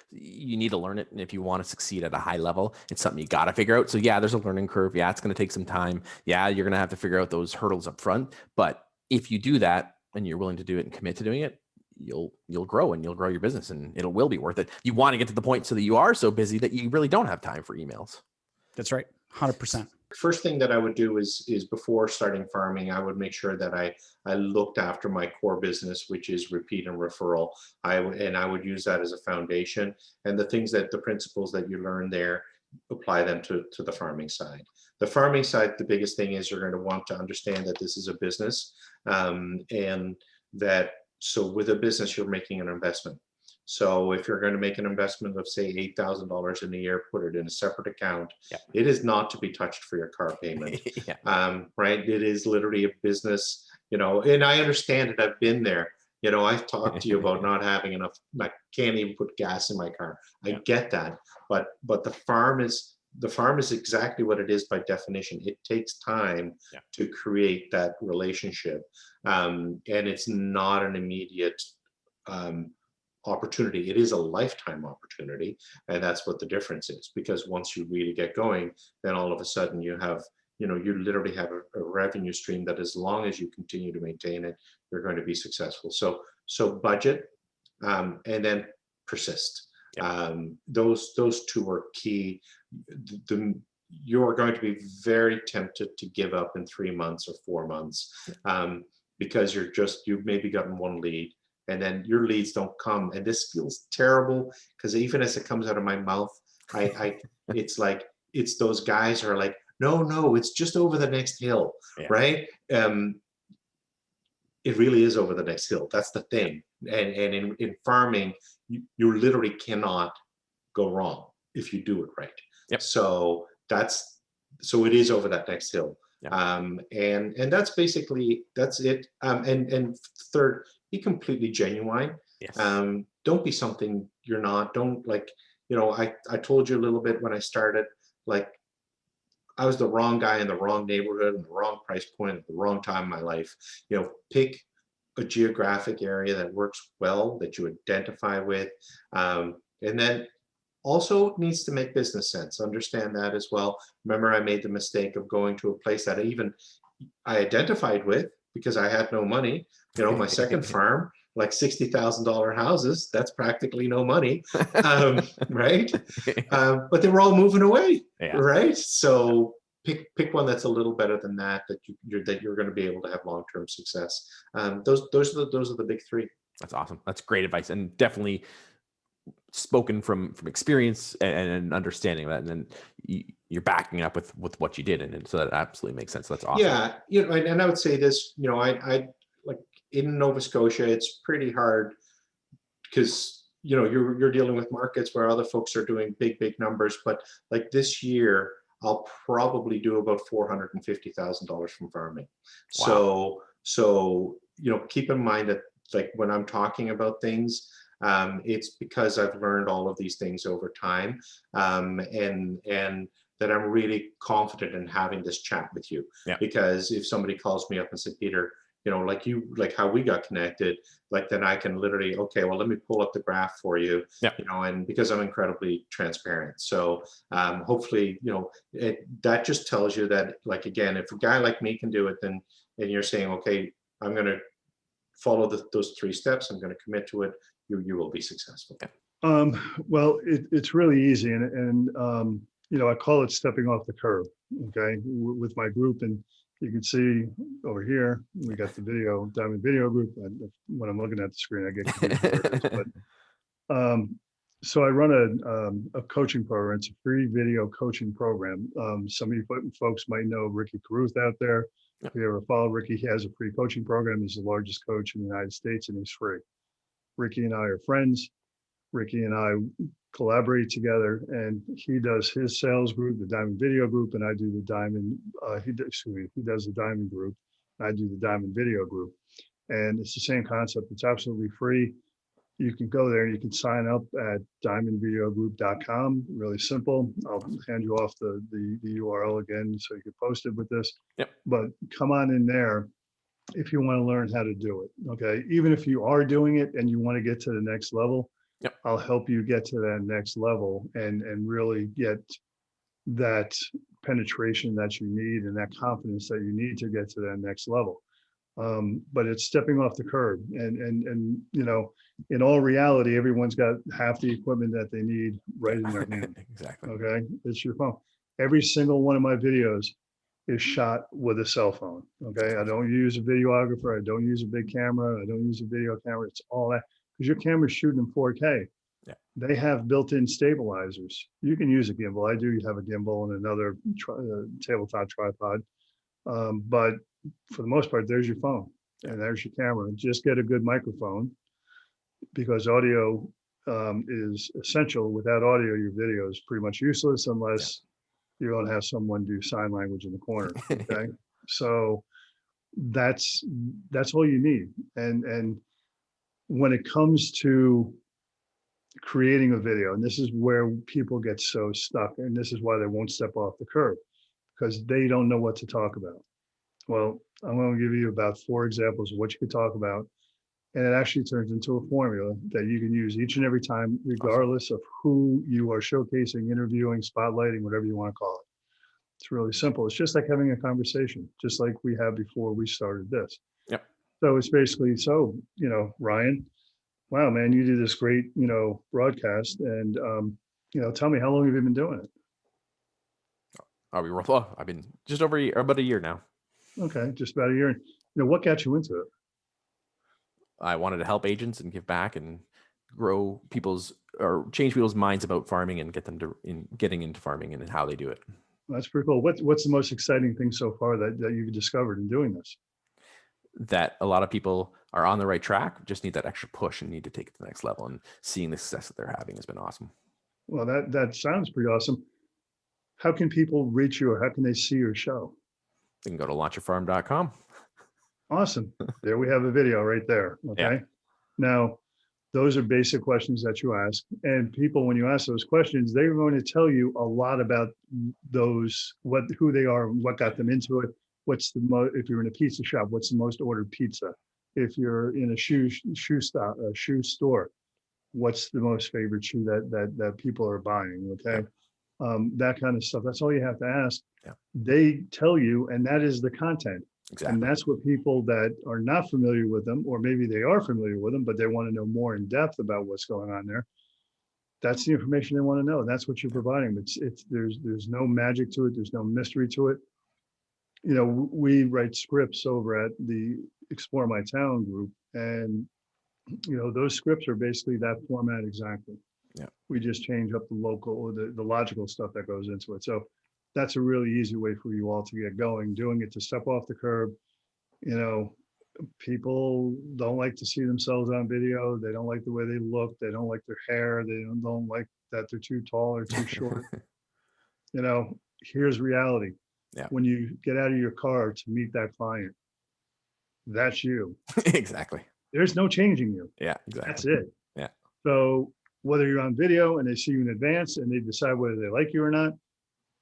you need to learn it. And if you want to succeed at a high level, it's something you got to figure out. So yeah, there's a learning curve. Yeah, it's going to take some time. Yeah, you're going to have to figure out those hurdles up front. But if you do that, and you're willing to do it and commit to doing it, you'll grow and you'll grow your business, and it will be worth it. You want to get to the point so that you are so busy that you really don't have time for emails. That's right. 100%. First thing that I would do is before starting farming, I would make sure that I looked after my core business, which is repeat and referral. I would use that as a foundation, and the principles that you learn there, apply them to the farming side. The farming side, the biggest thing is you're going to want to understand that this is a business, and that so with a business, you're making an investment. So if you're going to make an investment of say $8,000 in a year, put it in a separate account. Yeah. It is not to be touched for your car payment. Right? It is literally a business, you know, and I understand it. I've been there. You know, I've talked to you about not having enough, like can't even put gas in my car. I get that. But the farm is exactly what it is by definition. It takes time to create that relationship. And it's not an immediate opportunity. It is a lifetime opportunity. And that's what the difference is, because once you really get going, then all of a sudden you have, you know, you literally have a revenue stream that as long as you continue to maintain it, you're going to be successful. So budget and then persist. Those two are key. You're going to be very tempted to give up in 3 months or 4 months because you've maybe gotten one lead and then your leads don't come. And this feels terrible because even as it comes out of my mouth, it's like, it's those guys who are like, no, it's just over the next hill, right? It really is over the next hill. That's the thing. And in farming, you literally cannot go wrong if you do it right. So it is over that next hill. And that's basically, that's it. And third, be completely genuine. Don't be something you're not. Don't, like, you know, I told you a little bit when I started, like, I was the wrong guy in the wrong neighborhood and the wrong price point at the wrong time in my life. You know, pick a geographic area that works well, that you identify with. And then also it needs to make business sense. Understand that as well. Remember, I made the mistake of going to a place that I identified with because I had no money. You know, my second farm, like $60,000 houses, that's practically no money, right? But they were all moving away, right? So pick one that's a little better than that you're going to be able to have long-term success. Those are the big three. That's awesome. That's great advice, and definitely spoken from experience and understanding of that, and then you're backing it up with what you did, and so that absolutely makes sense. That's awesome. Yeah, you know, and I would say this, you know, I like in Nova Scotia, it's pretty hard because, you know, you're dealing with markets where other folks are doing big numbers, but like this year, I'll probably do about $450,000 from farming. Wow. So, you know, keep in mind that, like, when I'm talking about things, it's because I've learned all of these things over time, and that I'm really confident in having this chat with you. Because if somebody calls me up and said, Peter, you know, like how we got connected, like, then I can literally, okay, well, let me pull up the graph for you, you know, and because I'm incredibly transparent. So hopefully, you know, that just tells you that, like, again, if a guy like me can do it, then, and you're saying, okay, I'm going to follow those 3 steps, I'm going to commit to it, you will be successful. Well, it's really easy. And you know, I call it stepping off the curb, okay, with my group. And you can see over here, we got the video, Diamond Video Group. When I'm looking at the screen, I get confused. But so I run a coaching program. It's a free video coaching program. Some of you folks might know Ricky Caruth out there. If you ever follow Ricky, he has a free coaching program. He's the largest coach in the United States, and he's free. Ricky and I are friends. Ricky and I collaborate together, and he does his sales group, the Diamond Video Group, and I do the Diamond, he does the Diamond Group, I do the Diamond Video Group. And it's the same concept. It's absolutely free. You can go there and you can sign up at diamondvideogroup.com. Really simple. I'll hand you off the URL again so you can post it with this. But come on in there if you want to learn how to do it. Okay. Even if you are doing it and you want to get to the next level, I'll help you get to that next level and really get that penetration that you need and that confidence that you need to get to that next level. But it's stepping off the curb, and you know, in all reality, everyone's got half the equipment that they need right in their hand. Exactly. Okay, it's your phone. Every single one of my videos is shot with a cell phone. Okay, I don't use a videographer. I don't use a big camera. I don't use a video camera. It's all that, because your camera's shooting in 4K. They have built-in stabilizers. You can use a gimbal. I do have a gimbal and another tabletop tripod. But for the most part, there's your phone and there's your camera. Just get a good microphone, because audio is essential. Without audio, your video is pretty much useless unless you don't have someone do sign language in the corner. Okay, so that's all you need. And when it comes to creating a video, and this is where people get so stuck, and this is why they won't step off the curb, because they don't know what to talk about. Well, I'm going to give you about 4 examples of what you could talk about, and it actually turns into a formula that you can use each and every time, regardless of who you are showcasing, interviewing, spotlighting, whatever you want to call it. It's really simple. It's just like having a conversation, just like we had before we started this. Yep. So it's basically, Ryan, wow, man, you do this great, broadcast, and tell me, how long have you been doing it? I've been just over about a year now. Okay, just about a year. What got you into it? I wanted to help agents and give back and grow change people's minds about farming and get them getting into farming and how they do it. That's pretty cool. What's the most exciting thing so far that you've discovered in doing this? That a lot of people are on the right track, just need that extra push and need to take it to the next level. And seeing the success that they're having has been awesome. Well, that sounds pretty awesome. How can people reach you, or how can they see your show? They can go to launchyourfarm.com. Awesome. There we have a video right there. Okay. Yeah. Now, those are basic questions that you ask. And people, when you ask those questions, they're going to tell you a lot about those, who they are, what got them into it. If you're in a pizza shop, what's the most ordered pizza? If you're in a shoe store, what's the most favorite shoe that people are buying? Okay. That kind of stuff. That's all you have to ask. Yeah. They tell you, and that is the content. Exactly. And that's what people that are not familiar with them, or maybe they are familiar with them, but they want to know more in depth about what's going on there. That's the information they want to know. That's what you're providing. There's no magic to it. There's no mystery to it. We write scripts over at the Explore My Town group, and those scripts are basically that format exactly. Yeah. We just change up the local or the logical stuff that goes into it. So that's a really easy way for you all to get going, doing it to step off the curb. People don't like to see themselves on video. They don't like the way they look. They don't like their hair. They don't like that they're too tall or too short. Here's reality. Yeah. When you get out of your car to meet that client, that's you. Exactly. There's no changing you. Yeah, exactly. That's it. Yeah. So whether you're on video and they see you in advance and they decide whether they like you or not,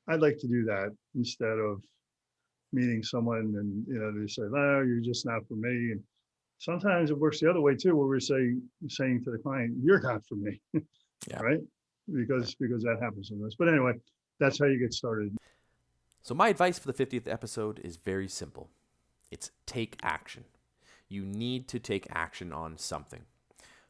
I'd like to do that instead of meeting someone and they say, "Oh, you're just not for me." And sometimes it works the other way too, where we're saying to the client, "You're not for me." Yeah. Right? Because that happens sometimes. But anyway, that's how you get started. So my advice for the 50th episode is very simple. It's take action. You need to take action on something.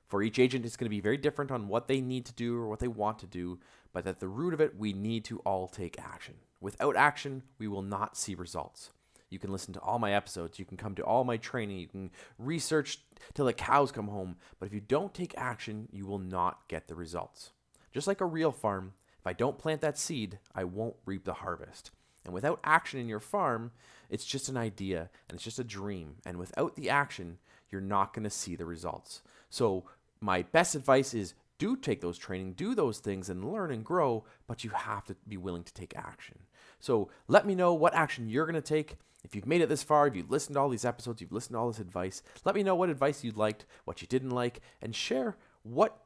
For each agent, it's going to be very different on what they need to do or what they want to do, but at the root of it, we need to all take action. Without action, we will not see results. You can listen to all my episodes, you can come to all my training, you can research till the cows come home, but if you don't take action, you will not get the results. Just like a real farm, if I don't plant that seed, I won't reap the harvest. And without action in your farm, it's just an idea and it's just a dream. And without the action, you're not going to see the results. So my best advice is do take those training, do those things and learn and grow, but you have to be willing to take action. So let me know what action you're going to take. If you've made it this far, if you've listened to all these episodes, you've listened to all this advice, let me know what advice you liked, what you didn't like, and share what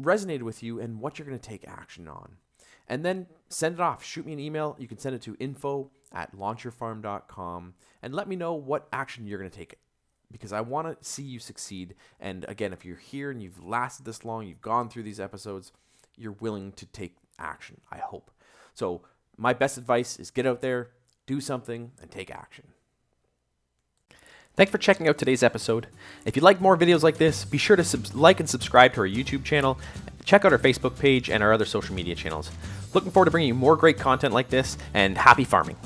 resonated with you and what you're going to take action on. And then send it off. Shoot me an email. You can send it to info@launchyourfarm.com and let me know what action you're going to take, because I want to see you succeed. And again, if you're here and you've lasted this long, you've gone through these episodes, you're willing to take action, I hope. So my best advice is get out there, do something, and take action. Thanks for checking out today's episode. If you'd like more videos like this, be sure to like and subscribe to our YouTube channel. Check out our Facebook page and our other social media channels. Looking forward to bringing you more great content like this, and happy farming.